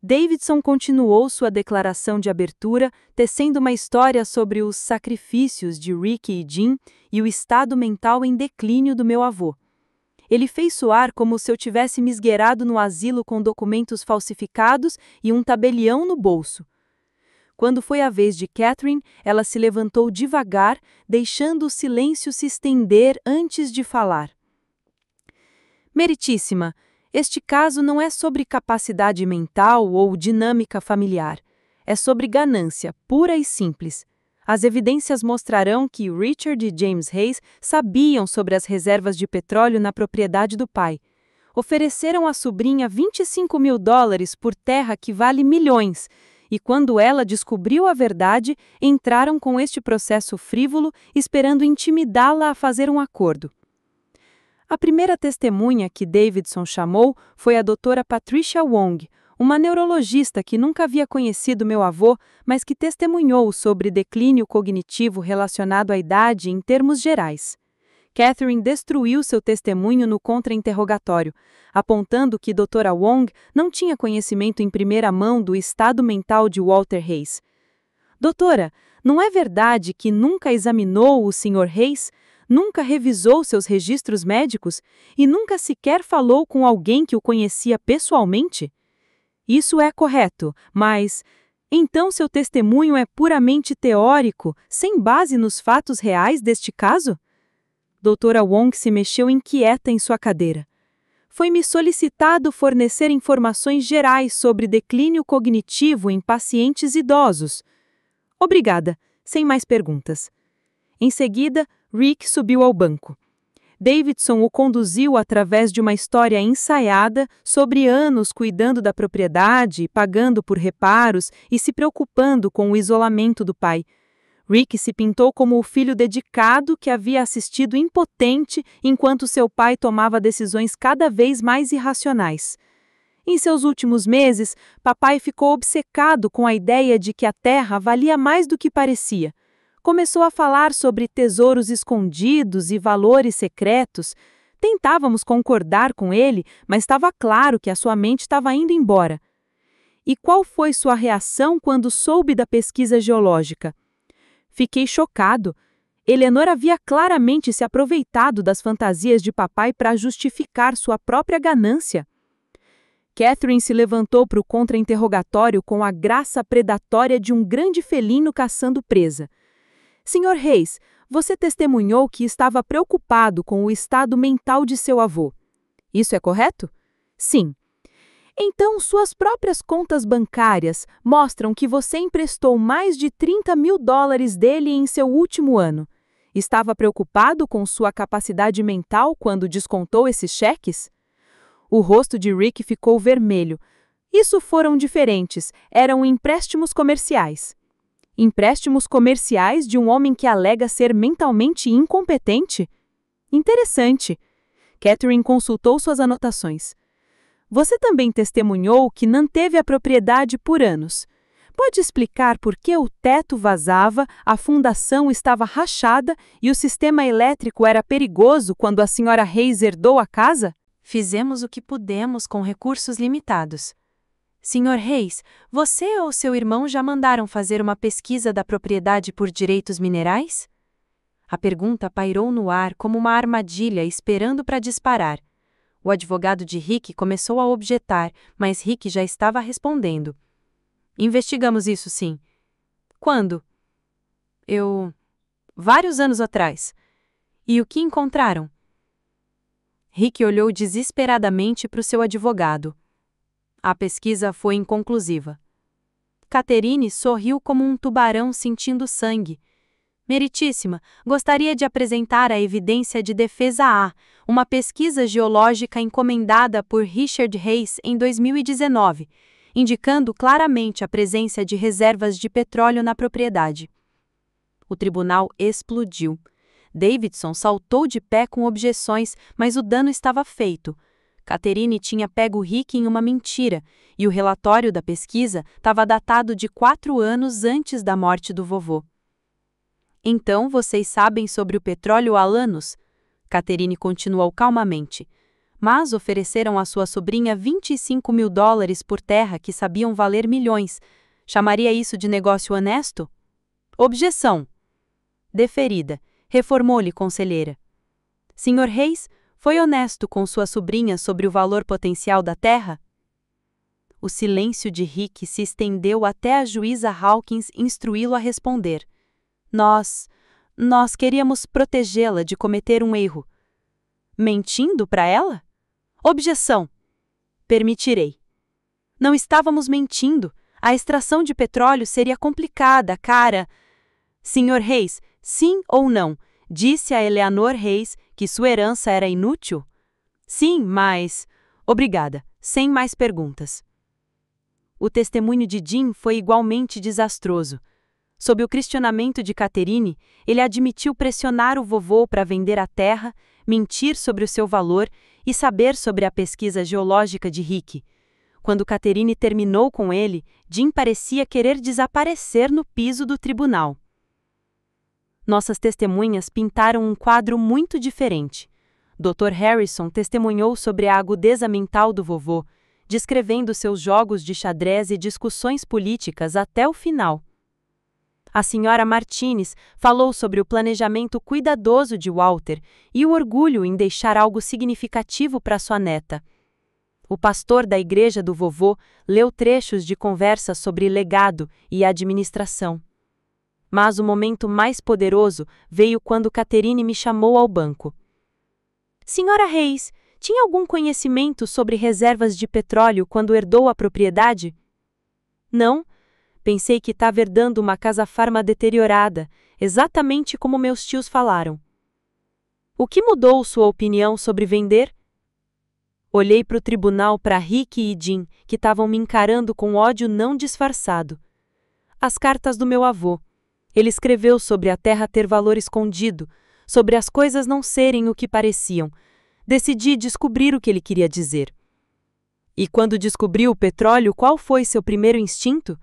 Davidson continuou sua declaração de abertura, tecendo uma história sobre os sacrifícios de Rick e Jean e o estado mental em declínio do meu avô. Ele fez soar como se eu tivesse me esgueirado no asilo com documentos falsificados e um tabelião no bolso. Quando foi a vez de Catherine, ela se levantou devagar, deixando o silêncio se estender antes de falar. Meritíssima, este caso não é sobre capacidade mental ou dinâmica familiar. É sobre ganância, pura e simples. As evidências mostrarão que Richard e James Hayes sabiam sobre as reservas de petróleo na propriedade do pai. Ofereceram à sobrinha $25.000 por terra que vale milhões, e quando ela descobriu a verdade, entraram com este processo frívolo, esperando intimidá-la a fazer um acordo. A primeira testemunha que Davidson chamou foi a doutora Patricia Wong, uma neurologista que nunca havia conhecido meu avô, mas que testemunhou sobre declínio cognitivo relacionado à idade em termos gerais. Catherine destruiu seu testemunho no contra-interrogatório, apontando que Dra. Wong não tinha conhecimento em primeira mão do estado mental de Walter Hayes. Doutora, não é verdade que nunca examinou o Sr. Hayes, nunca revisou seus registros médicos e nunca sequer falou com alguém que o conhecia pessoalmente? Isso é correto, mas então seu testemunho é puramente teórico, sem base nos fatos reais deste caso? Dra. Wong se mexeu inquieta em sua cadeira. Foi-me solicitado fornecer informações gerais sobre declínio cognitivo em pacientes idosos. Obrigada, sem mais perguntas. Em seguida, Rick subiu ao banco. Davidson o conduziu através de uma história ensaiada sobre anos cuidando da propriedade, pagando por reparos e se preocupando com o isolamento do pai. Rick se pintou como o filho dedicado que havia assistido impotente enquanto seu pai tomava decisões cada vez mais irracionais. Em seus últimos meses, papai ficou obcecado com a ideia de que a terra valia mais do que parecia. Começou a falar sobre tesouros escondidos e valores secretos. Tentávamos concordar com ele, mas estava claro que a sua mente estava indo embora. E qual foi sua reação quando soube da pesquisa geológica? Fiquei chocado. Eleanor havia claramente se aproveitado das fantasias de papai para justificar sua própria ganância. Catherine se levantou para o contra-interrogatório com a graça predatória de um grande felino caçando presa. Sr. Hayes, você testemunhou que estava preocupado com o estado mental de seu avô. Isso é correto? Sim. Então, suas próprias contas bancárias mostram que você emprestou mais de $30.000 dele em seu último ano. Estava preocupado com sua capacidade mental quando descontou esses cheques? O rosto de Rick ficou vermelho. Isso foram diferentes, eram empréstimos comerciais. Empréstimos comerciais de um homem que alega ser mentalmente incompetente? Interessante. Catherine consultou suas anotações. Você também testemunhou que manteve a propriedade por anos. Pode explicar por que o teto vazava, a fundação estava rachada e o sistema elétrico era perigoso quando a Sra. Hayes herdou a casa? Fizemos o que pudemos com recursos limitados. Senhor Reis, você ou seu irmão já mandaram fazer uma pesquisa da propriedade por direitos minerais? A pergunta pairou no ar como uma armadilha esperando para disparar. O advogado de Rick começou a objetar, mas Rick já estava respondendo. Investigamos isso, sim. Quando? Vários anos atrás. E o que encontraram? Rick olhou desesperadamente para o seu advogado. A pesquisa foi inconclusiva. Catherine sorriu como um tubarão sentindo sangue. Meritíssima, gostaria de apresentar a evidência de defesa A, uma pesquisa geológica encomendada por Richard Reis em 2019, indicando claramente a presença de reservas de petróleo na propriedade. O tribunal explodiu. Davidson saltou de pé com objeções, mas o dano estava feito. Catherine tinha pego Rick em uma mentira, e o relatório da pesquisa estava datado de 4 anos antes da morte do vovô. Então, vocês sabem sobre o petróleo há anos? Catherine continuou calmamente. Mas ofereceram à sua sobrinha $25 mil por terra que sabiam valer milhões. Chamaria isso de negócio honesto? Objeção. Deferida. Reformou-lhe, conselheira. Senhor Reis, foi honesto com sua sobrinha sobre o valor potencial da terra? O silêncio de Rick se estendeu até a juíza Hawkins instruí-lo a responder. Nós queríamos protegê-la de cometer um erro. Mentindo para ela? Objeção. Permitirei. Não estávamos mentindo. A extração de petróleo seria complicada, cara. Senhor Reis, sim ou não? Disse a Eleanor Reis que sua herança era inútil? Sim, mas... Obrigada. Sem mais perguntas. O testemunho de Jim foi igualmente desastroso. Sob o questionamento de Catherine, ele admitiu pressionar o vovô para vender a terra, mentir sobre o seu valor e saber sobre a pesquisa geológica de Rick. Quando Catherine terminou com ele, Jim parecia querer desaparecer no piso do tribunal. Nossas testemunhas pintaram um quadro muito diferente. Dr. Harrison testemunhou sobre a agudeza mental do vovô, descrevendo seus jogos de xadrez e discussões políticas até o final. A senhora Martinez falou sobre o planejamento cuidadoso de Walter e o orgulho em deixar algo significativo para sua neta. O pastor da igreja do vovô leu trechos de conversa sobre legado e administração. Mas o momento mais poderoso veio quando Catherine me chamou ao banco. Senhora Reis, tinha algum conhecimento sobre reservas de petróleo quando herdou a propriedade? Não. Pensei que estava herdando uma casa-farma deteriorada, exatamente como meus tios falaram. O que mudou sua opinião sobre vender? Olhei para o tribunal para Rick e Jim, que estavam me encarando com ódio não disfarçado. As cartas do meu avô. Ele escreveu sobre a terra ter valor escondido, sobre as coisas não serem o que pareciam. Decidi descobrir o que ele queria dizer. E quando descobriu o petróleo, qual foi seu primeiro instinto?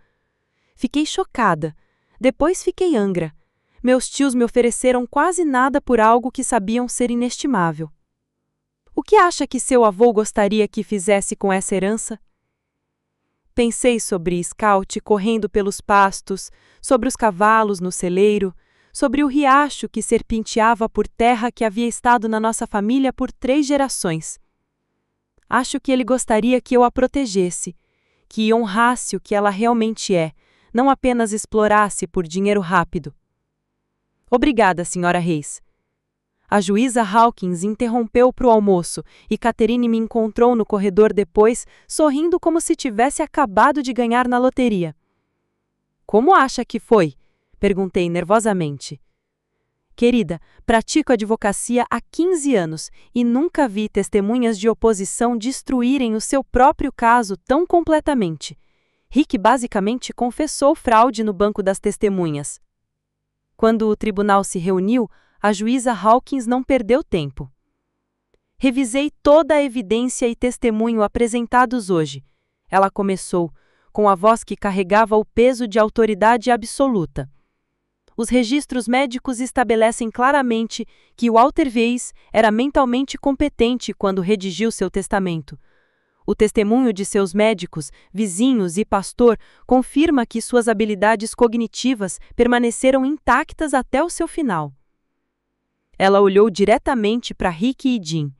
Fiquei chocada. Depois fiquei angra. Meus tios me ofereceram quase nada por algo que sabiam ser inestimável. O que acha que seu avô gostaria que fizesse com essa herança? Pensei sobre Scout correndo pelos pastos, sobre os cavalos no celeiro, sobre o riacho que serpenteava por terra que havia estado na nossa família por 3 gerações. Acho que ele gostaria que eu a protegesse, que honrasse o que ela realmente é, não apenas explorasse por dinheiro rápido. Obrigada, senhora Reis. A juíza Hawkins interrompeu para o almoço e Catherine me encontrou no corredor depois, sorrindo como se tivesse acabado de ganhar na loteria. Como acha que foi? Perguntei nervosamente. Querida, pratico advocacia há 15 anos e nunca vi testemunhas de oposição destruírem o seu próprio caso tão completamente. Rick basicamente confessou fraude no banco das testemunhas. Quando o tribunal se reuniu, a juíza Hawkins não perdeu tempo. Revisei toda a evidência e testemunho apresentados hoje. Ela começou, com a voz que carregava o peso de autoridade absoluta. Os registros médicos estabelecem claramente que Walter Weiss era mentalmente competente quando redigiu seu testamento. O testemunho de seus médicos, vizinhos e pastor confirma que suas habilidades cognitivas permaneceram intactas até o seu final. Ela olhou diretamente para Rick e Jean.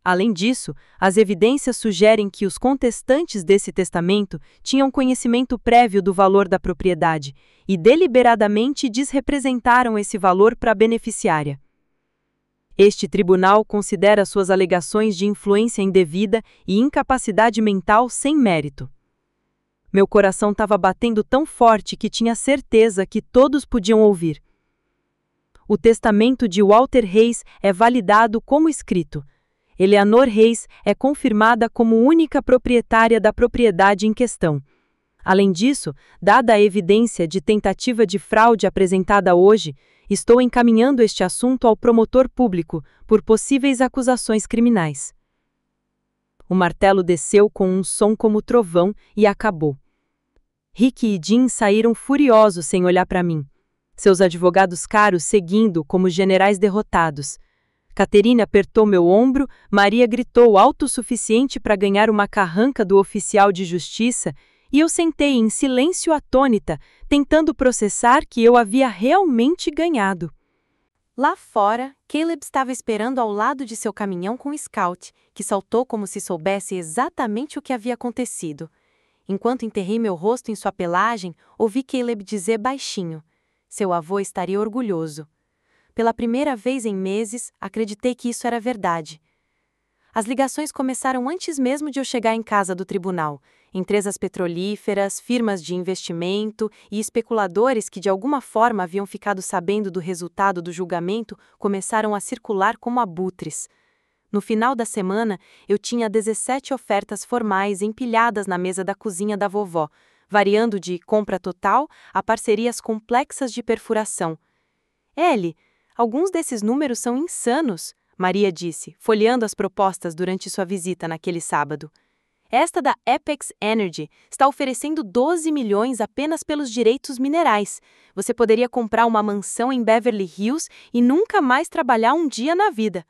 Além disso, as evidências sugerem que os contestantes desse testamento tinham conhecimento prévio do valor da propriedade e deliberadamente desrepresentaram esse valor para a beneficiária. Este tribunal considera suas alegações de influência indevida e incapacidade mental sem mérito. Meu coração estava batendo tão forte que tinha certeza que todos podiam ouvir. O testamento de Walter Reis é validado como escrito. Eleanor Reis é confirmada como única proprietária da propriedade em questão. Além disso, dada a evidência de tentativa de fraude apresentada hoje, estou encaminhando este assunto ao promotor público por possíveis acusações criminais. O martelo desceu com um som como trovão e acabou. Rick e Jean saíram furiosos sem olhar para mim. Seus advogados caros seguindo como generais derrotados. Caterine apertou meu ombro, Maria gritou alto o suficiente para ganhar uma carranca do oficial de justiça e eu sentei em silêncio atônita, tentando processar que eu havia realmente ganhado. Lá fora, Caleb estava esperando ao lado de seu caminhão com o Scout, que saltou como se soubesse exatamente o que havia acontecido. Enquanto enterrei meu rosto em sua pelagem, ouvi Caleb dizer baixinho: seu avô estaria orgulhoso. Pela primeira vez em meses, acreditei que isso era verdade. As ligações começaram antes mesmo de eu chegar em casa do tribunal. Empresas petrolíferas, firmas de investimento e especuladores que de alguma forma haviam ficado sabendo do resultado do julgamento começaram a circular como abutres. No final da semana, eu tinha 17 ofertas formais empilhadas na mesa da cozinha da vovó, variando de compra total a parcerias complexas de perfuração. Ellie, alguns desses números são insanos, Maria disse, folheando as propostas durante sua visita naquele sábado. Esta da Apex Energy está oferecendo 12 milhões apenas pelos direitos minerais. Você poderia comprar uma mansão em Beverly Hills e nunca mais trabalhar um dia na vida.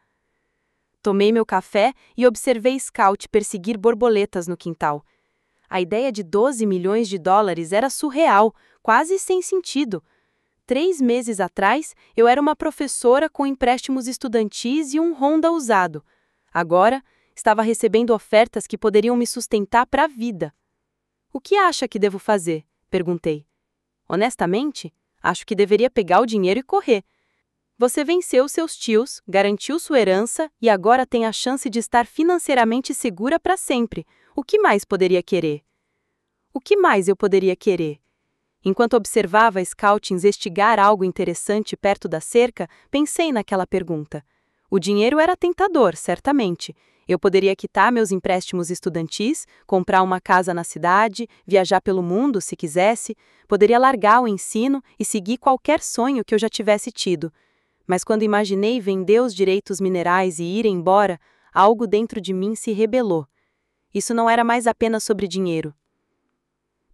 Tomei meu café e observei Scout perseguir borboletas no quintal. A ideia de 12 milhões de dólares era surreal, quase sem sentido. 3 meses atrás, eu era uma professora com empréstimos estudantis e um Honda usado. Agora, estava recebendo ofertas que poderiam me sustentar para a vida. O que acha que devo fazer? Perguntei. Honestamente, acho que deveria pegar o dinheiro e correr. Você venceu seus tios, garantiu sua herança e agora tem a chance de estar financeiramente segura para sempre. O que mais poderia querer? O que mais eu poderia querer? Enquanto observava a Scout investigar algo interessante perto da cerca, pensei naquela pergunta. O dinheiro era tentador, certamente. Eu poderia quitar meus empréstimos estudantis, comprar uma casa na cidade, viajar pelo mundo se quisesse, poderia largar o ensino e seguir qualquer sonho que eu já tivesse tido. Mas quando imaginei vender os direitos minerais e ir embora, algo dentro de mim se rebelou. Isso não era mais apenas sobre dinheiro.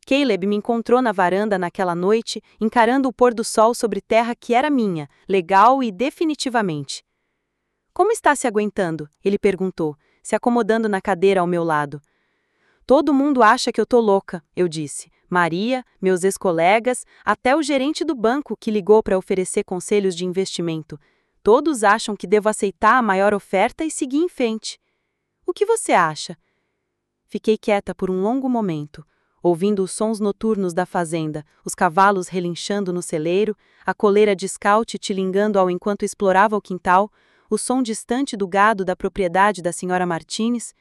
Caleb me encontrou na varanda naquela noite, encarando o pôr do sol sobre terra que era minha, legal e definitivamente. Como está se aguentando? Ele perguntou, se acomodando na cadeira ao meu lado. Todo mundo acha que eu tô louca, eu disse. Maria, meus ex-colegas, até o gerente do banco que ligou para oferecer conselhos de investimento. Todos acham que devo aceitar a maior oferta e seguir em frente. O que você acha? Fiquei quieta por um longo momento, ouvindo os sons noturnos da fazenda, os cavalos relinchando no celeiro, a coleira de Scout tilingando ao enquanto explorava o quintal, o som distante do gado da propriedade da senhora Martínez.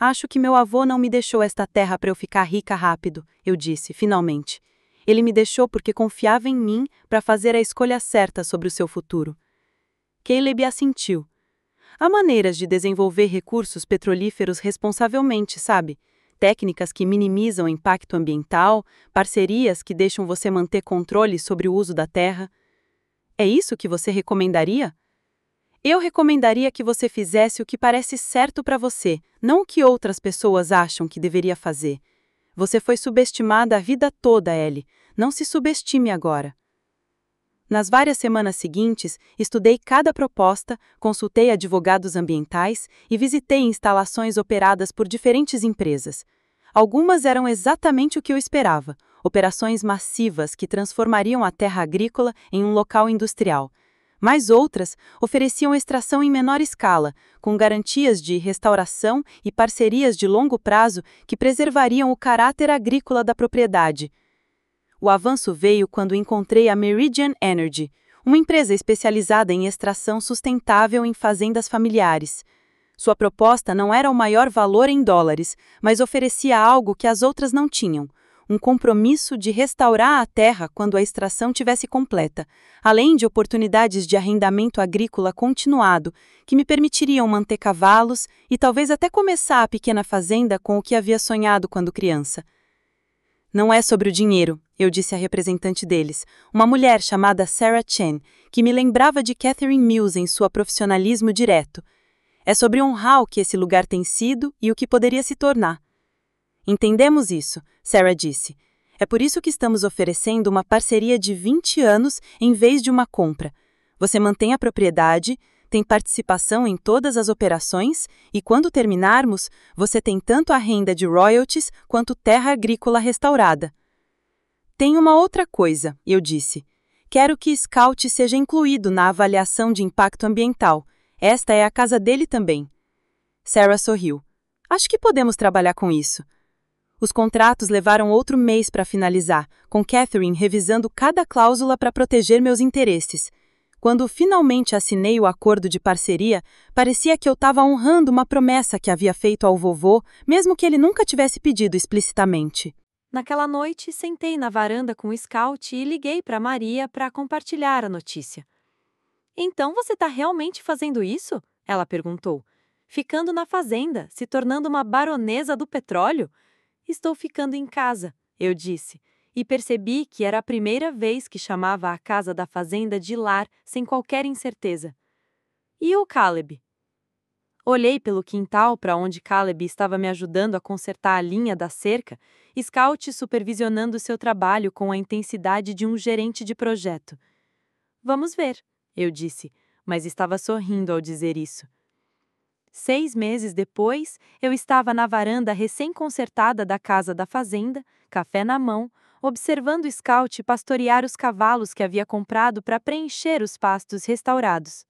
Acho que meu avô não me deixou esta terra para eu ficar rica rápido, eu disse, finalmente. Ele me deixou porque confiava em mim para fazer a escolha certa sobre o seu futuro. Caleb assentiu. Há maneiras de desenvolver recursos petrolíferos responsavelmente, sabe? Técnicas que minimizam o impacto ambiental, parcerias que deixam você manter controle sobre o uso da terra. É isso que você recomendaria? Eu recomendaria que você fizesse o que parece certo para você, não o que outras pessoas acham que deveria fazer. Você foi subestimada a vida toda, Ellie. Não se subestime agora. Nas várias semanas seguintes, estudei cada proposta, consultei advogados ambientais e visitei instalações operadas por diferentes empresas. Algumas eram exatamente o que eu esperava, operações massivas que transformariam a terra agrícola em um local industrial. Mas outras ofereciam extração em menor escala, com garantias de restauração e parcerias de longo prazo que preservariam o caráter agrícola da propriedade. O avanço veio quando encontrei a Meridian Energy, uma empresa especializada em extração sustentável em fazendas familiares. Sua proposta não era o maior valor em dólares, mas oferecia algo que as outras não tinham: um compromisso de restaurar a terra quando a extração tivesse completa, além de oportunidades de arrendamento agrícola continuado, que me permitiriam manter cavalos e talvez até começar a pequena fazenda com o que havia sonhado quando criança. Não é sobre o dinheiro, eu disse à representante deles, uma mulher chamada Sarah Chen, que me lembrava de Catherine Mills em seu profissionalismo direto. É sobre honrar o que esse lugar tem sido e o que poderia se tornar. Entendemos isso, Sarah disse. É por isso que estamos oferecendo uma parceria de 20 anos em vez de uma compra. Você mantém a propriedade, tem participação em todas as operações e, quando terminarmos, você tem tanto a renda de royalties quanto terra agrícola restaurada. Tem uma outra coisa, eu disse. Quero que Scout seja incluído na avaliação de impacto ambiental. Esta é a casa dele também. Sarah sorriu. Acho que podemos trabalhar com isso. Os contratos levaram outro mês para finalizar, com Catherine revisando cada cláusula para proteger meus interesses. Quando finalmente assinei o acordo de parceria, parecia que eu estava honrando uma promessa que havia feito ao vovô, mesmo que ele nunca tivesse pedido explicitamente. Naquela noite, sentei na varanda com o Scout e liguei para Maria para compartilhar a notícia. Então você está realmente fazendo isso? Ela perguntou. Ficando na fazenda, se tornando uma baronesa do petróleo? Estou ficando em casa, eu disse, e percebi que era a primeira vez que chamava a casa da fazenda de lar sem qualquer incerteza. E o Caleb? Olhei pelo quintal para onde Caleb estava me ajudando a consertar a linha da cerca, Scout supervisionando seu trabalho com a intensidade de um gerente de projeto. Vamos ver, eu disse, mas estava sorrindo ao dizer isso. 6 meses depois, eu estava na varanda recém-consertada da casa da fazenda, café na mão, observando Scout pastorear os cavalos que havia comprado para preencher os pastos restaurados.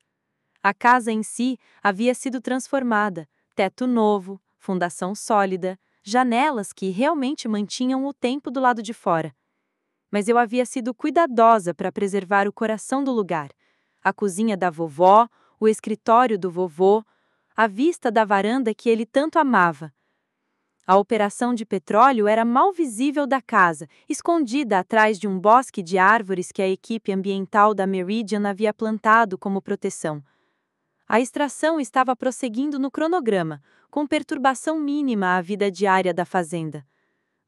A casa em si havia sido transformada, teto novo, fundação sólida, janelas que realmente mantinham o tempo do lado de fora. Mas eu havia sido cuidadosa para preservar o coração do lugar. A cozinha da vovó, o escritório do vovô, a vista da varanda que ele tanto amava. A operação de petróleo era mal visível da casa, escondida atrás de um bosque de árvores que a equipe ambiental da Meridian havia plantado como proteção. A extração estava prosseguindo no cronograma, com perturbação mínima à vida diária da fazenda.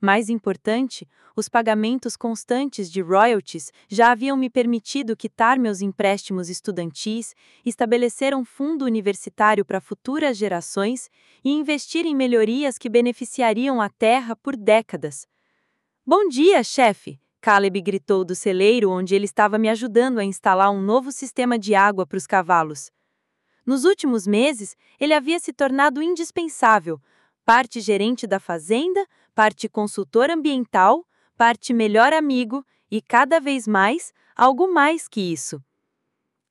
Mais importante, os pagamentos constantes de royalties já haviam me permitido quitar meus empréstimos estudantis, estabelecer um fundo universitário para futuras gerações e investir em melhorias que beneficiariam a terra por décadas. Bom dia, chefe! Caleb gritou do celeiro onde ele estava me ajudando a instalar um novo sistema de água para os cavalos. Nos últimos meses, ele havia se tornado indispensável, parte gerente da fazenda, parte consultor ambiental, parte melhor amigo e, cada vez mais, algo mais que isso.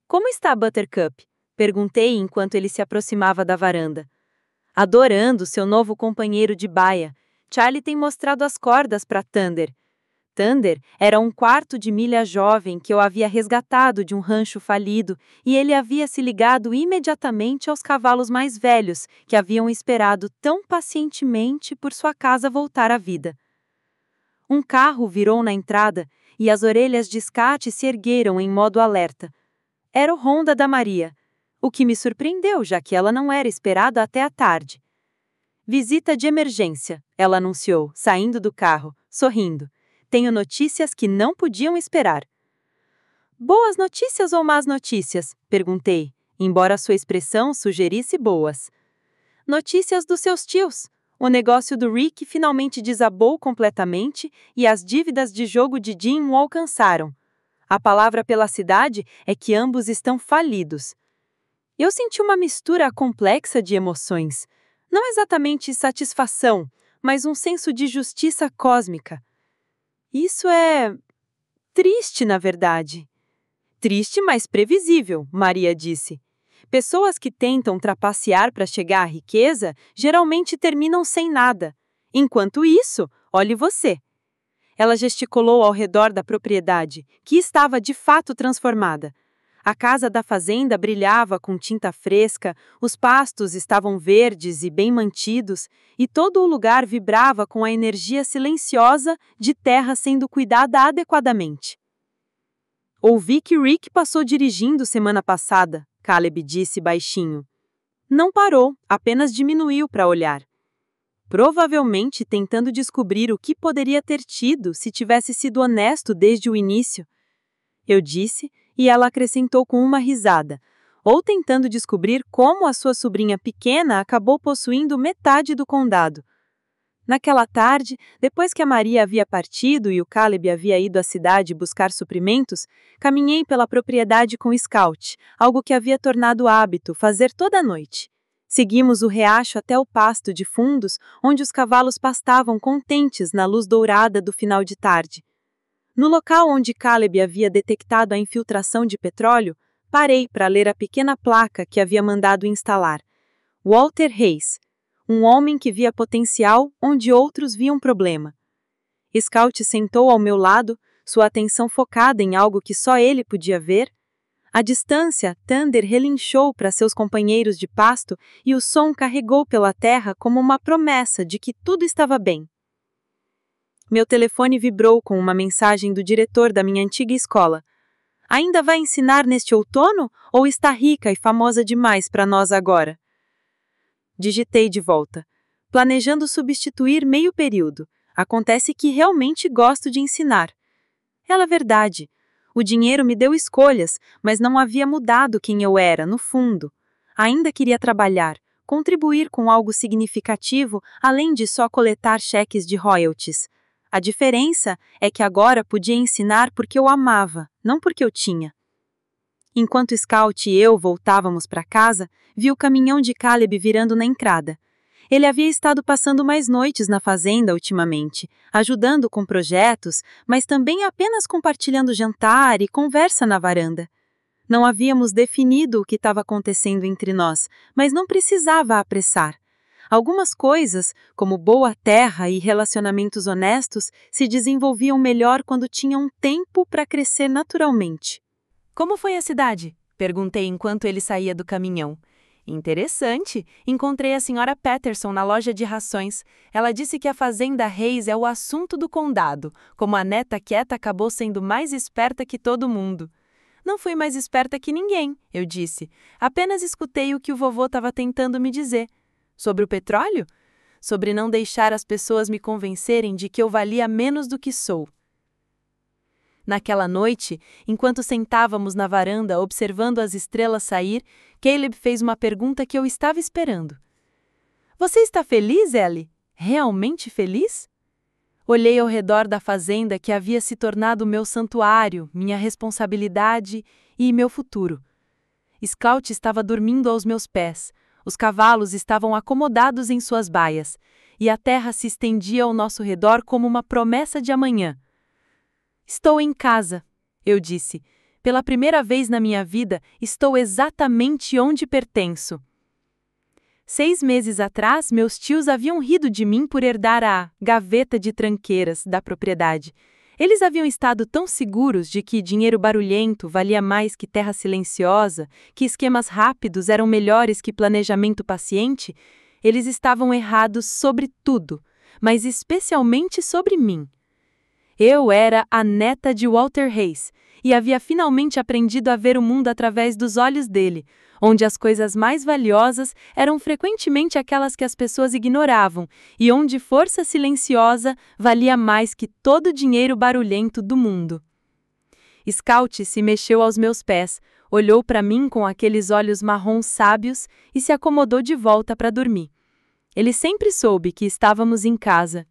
Como está Buttercup? Perguntei enquanto ele se aproximava da varanda. Adorando seu novo companheiro de baia, Charlie tem mostrado as cordas para Thunder. Thunder era um quarto de milha jovem que eu havia resgatado de um rancho falido e ele havia se ligado imediatamente aos cavalos mais velhos que haviam esperado tão pacientemente por sua casa voltar à vida. Um carro virou na entrada e as orelhas de Scat se ergueram em modo alerta. Era o Honda da Maria, o que me surpreendeu, já que ela não era esperada até a tarde. Visita de emergência, ela anunciou, saindo do carro, sorrindo. Tenho notícias que não podiam esperar. Boas notícias ou más notícias? Perguntei, embora sua expressão sugerisse boas. Notícias dos seus tios. O negócio do Rick finalmente desabou completamente e as dívidas de jogo de Jim o alcançaram. A palavra pela cidade é que ambos estão falidos. Eu senti uma mistura complexa de emoções. Não exatamente satisfação, mas um senso de justiça cósmica. Isso é triste, na verdade. Triste, mas previsível, Maria disse. Pessoas que tentam trapacear para chegar à riqueza geralmente terminam sem nada. Enquanto isso, olhe você. Ela gesticulou ao redor da propriedade, que estava de fato transformada. A casa da fazenda brilhava com tinta fresca, os pastos estavam verdes e bem mantidos, e todo o lugar vibrava com a energia silenciosa de terra sendo cuidada adequadamente. Ouvi que Rick passou dirigindo semana passada, Caleb disse baixinho. Não parou, apenas diminuiu para olhar. Provavelmente tentando descobrir o que poderia ter tido se tivesse sido honesto desde o início. Eu disse, e ela acrescentou com uma risada, ou tentando descobrir como a sua sobrinha pequena acabou possuindo metade do condado. Naquela tarde, depois que a Maria havia partido e o Caleb havia ido à cidade buscar suprimentos, caminhei pela propriedade com Scout, algo que havia tornado hábito fazer toda a noite. Seguimos o riacho até o pasto de fundos, onde os cavalos pastavam contentes na luz dourada do final de tarde. No local onde Caleb havia detectado a infiltração de petróleo, parei para ler a pequena placa que havia mandado instalar. Walter Hayes. Um homem que via potencial onde outros viam problema. Scout sentou ao meu lado, sua atenção focada em algo que só ele podia ver. À distância, Thunder relinchou para seus companheiros de pasto e o som carregou pela terra como uma promessa de que tudo estava bem. Meu telefone vibrou com uma mensagem do diretor da minha antiga escola. Ainda vai ensinar neste outono ou está rica e famosa demais para nós agora? Digitei de volta, planejando substituir meio período. Acontece que realmente gosto de ensinar. Era verdade. O dinheiro me deu escolhas, mas não havia mudado quem eu era, no fundo. Ainda queria trabalhar, contribuir com algo significativo, além de só coletar cheques de royalties. A diferença é que agora podia ensinar porque eu amava, não porque eu tinha. Enquanto Scout e eu voltávamos para casa, vi o caminhão de Caleb virando na entrada. Ele havia estado passando mais noites na fazenda ultimamente, ajudando com projetos, mas também apenas compartilhando jantar e conversa na varanda. Não havíamos definido o que estava acontecendo entre nós, mas não precisava apressar. Algumas coisas, como boa terra e relacionamentos honestos, se desenvolviam melhor quando tinham tempo para crescer naturalmente. Como foi a cidade? Perguntei enquanto ele saía do caminhão. Interessante. Encontrei a senhora Patterson na loja de rações. Ela disse que a fazenda Hayes é o assunto do condado, como a neta quieta acabou sendo mais esperta que todo mundo. Não fui mais esperta que ninguém, eu disse. Apenas escutei o que o vovô estava tentando me dizer. Sobre o petróleo? Sobre não deixar as pessoas me convencerem de que eu valia menos do que sou. Naquela noite, enquanto sentávamos na varanda observando as estrelas sair, Caleb fez uma pergunta que eu estava esperando. Você está feliz, Ellie? Realmente feliz? Olhei ao redor da fazenda que havia se tornado meu santuário, minha responsabilidade e meu futuro. Scout estava dormindo aos meus pés, os cavalos estavam acomodados em suas baias, e a terra se estendia ao nosso redor como uma promessa de amanhã. Estou em casa, eu disse. Pela primeira vez na minha vida, estou exatamente onde pertenço. 6 meses atrás, meus tios haviam rido de mim por herdar a gaveta de tranqueiras da propriedade. Eles haviam estado tão seguros de que dinheiro barulhento valia mais que terra silenciosa, que esquemas rápidos eram melhores que planejamento paciente. Eles estavam errados sobre tudo, mas especialmente sobre mim. Eu era a neta de Walter Hayes e havia finalmente aprendido a ver o mundo através dos olhos dele, onde as coisas mais valiosas eram frequentemente aquelas que as pessoas ignoravam e onde força silenciosa valia mais que todo o dinheiro barulhento do mundo. Scout se mexeu aos meus pés, olhou para mim com aqueles olhos marrons sábios e se acomodou de volta para dormir. Ele sempre soube que estávamos em casa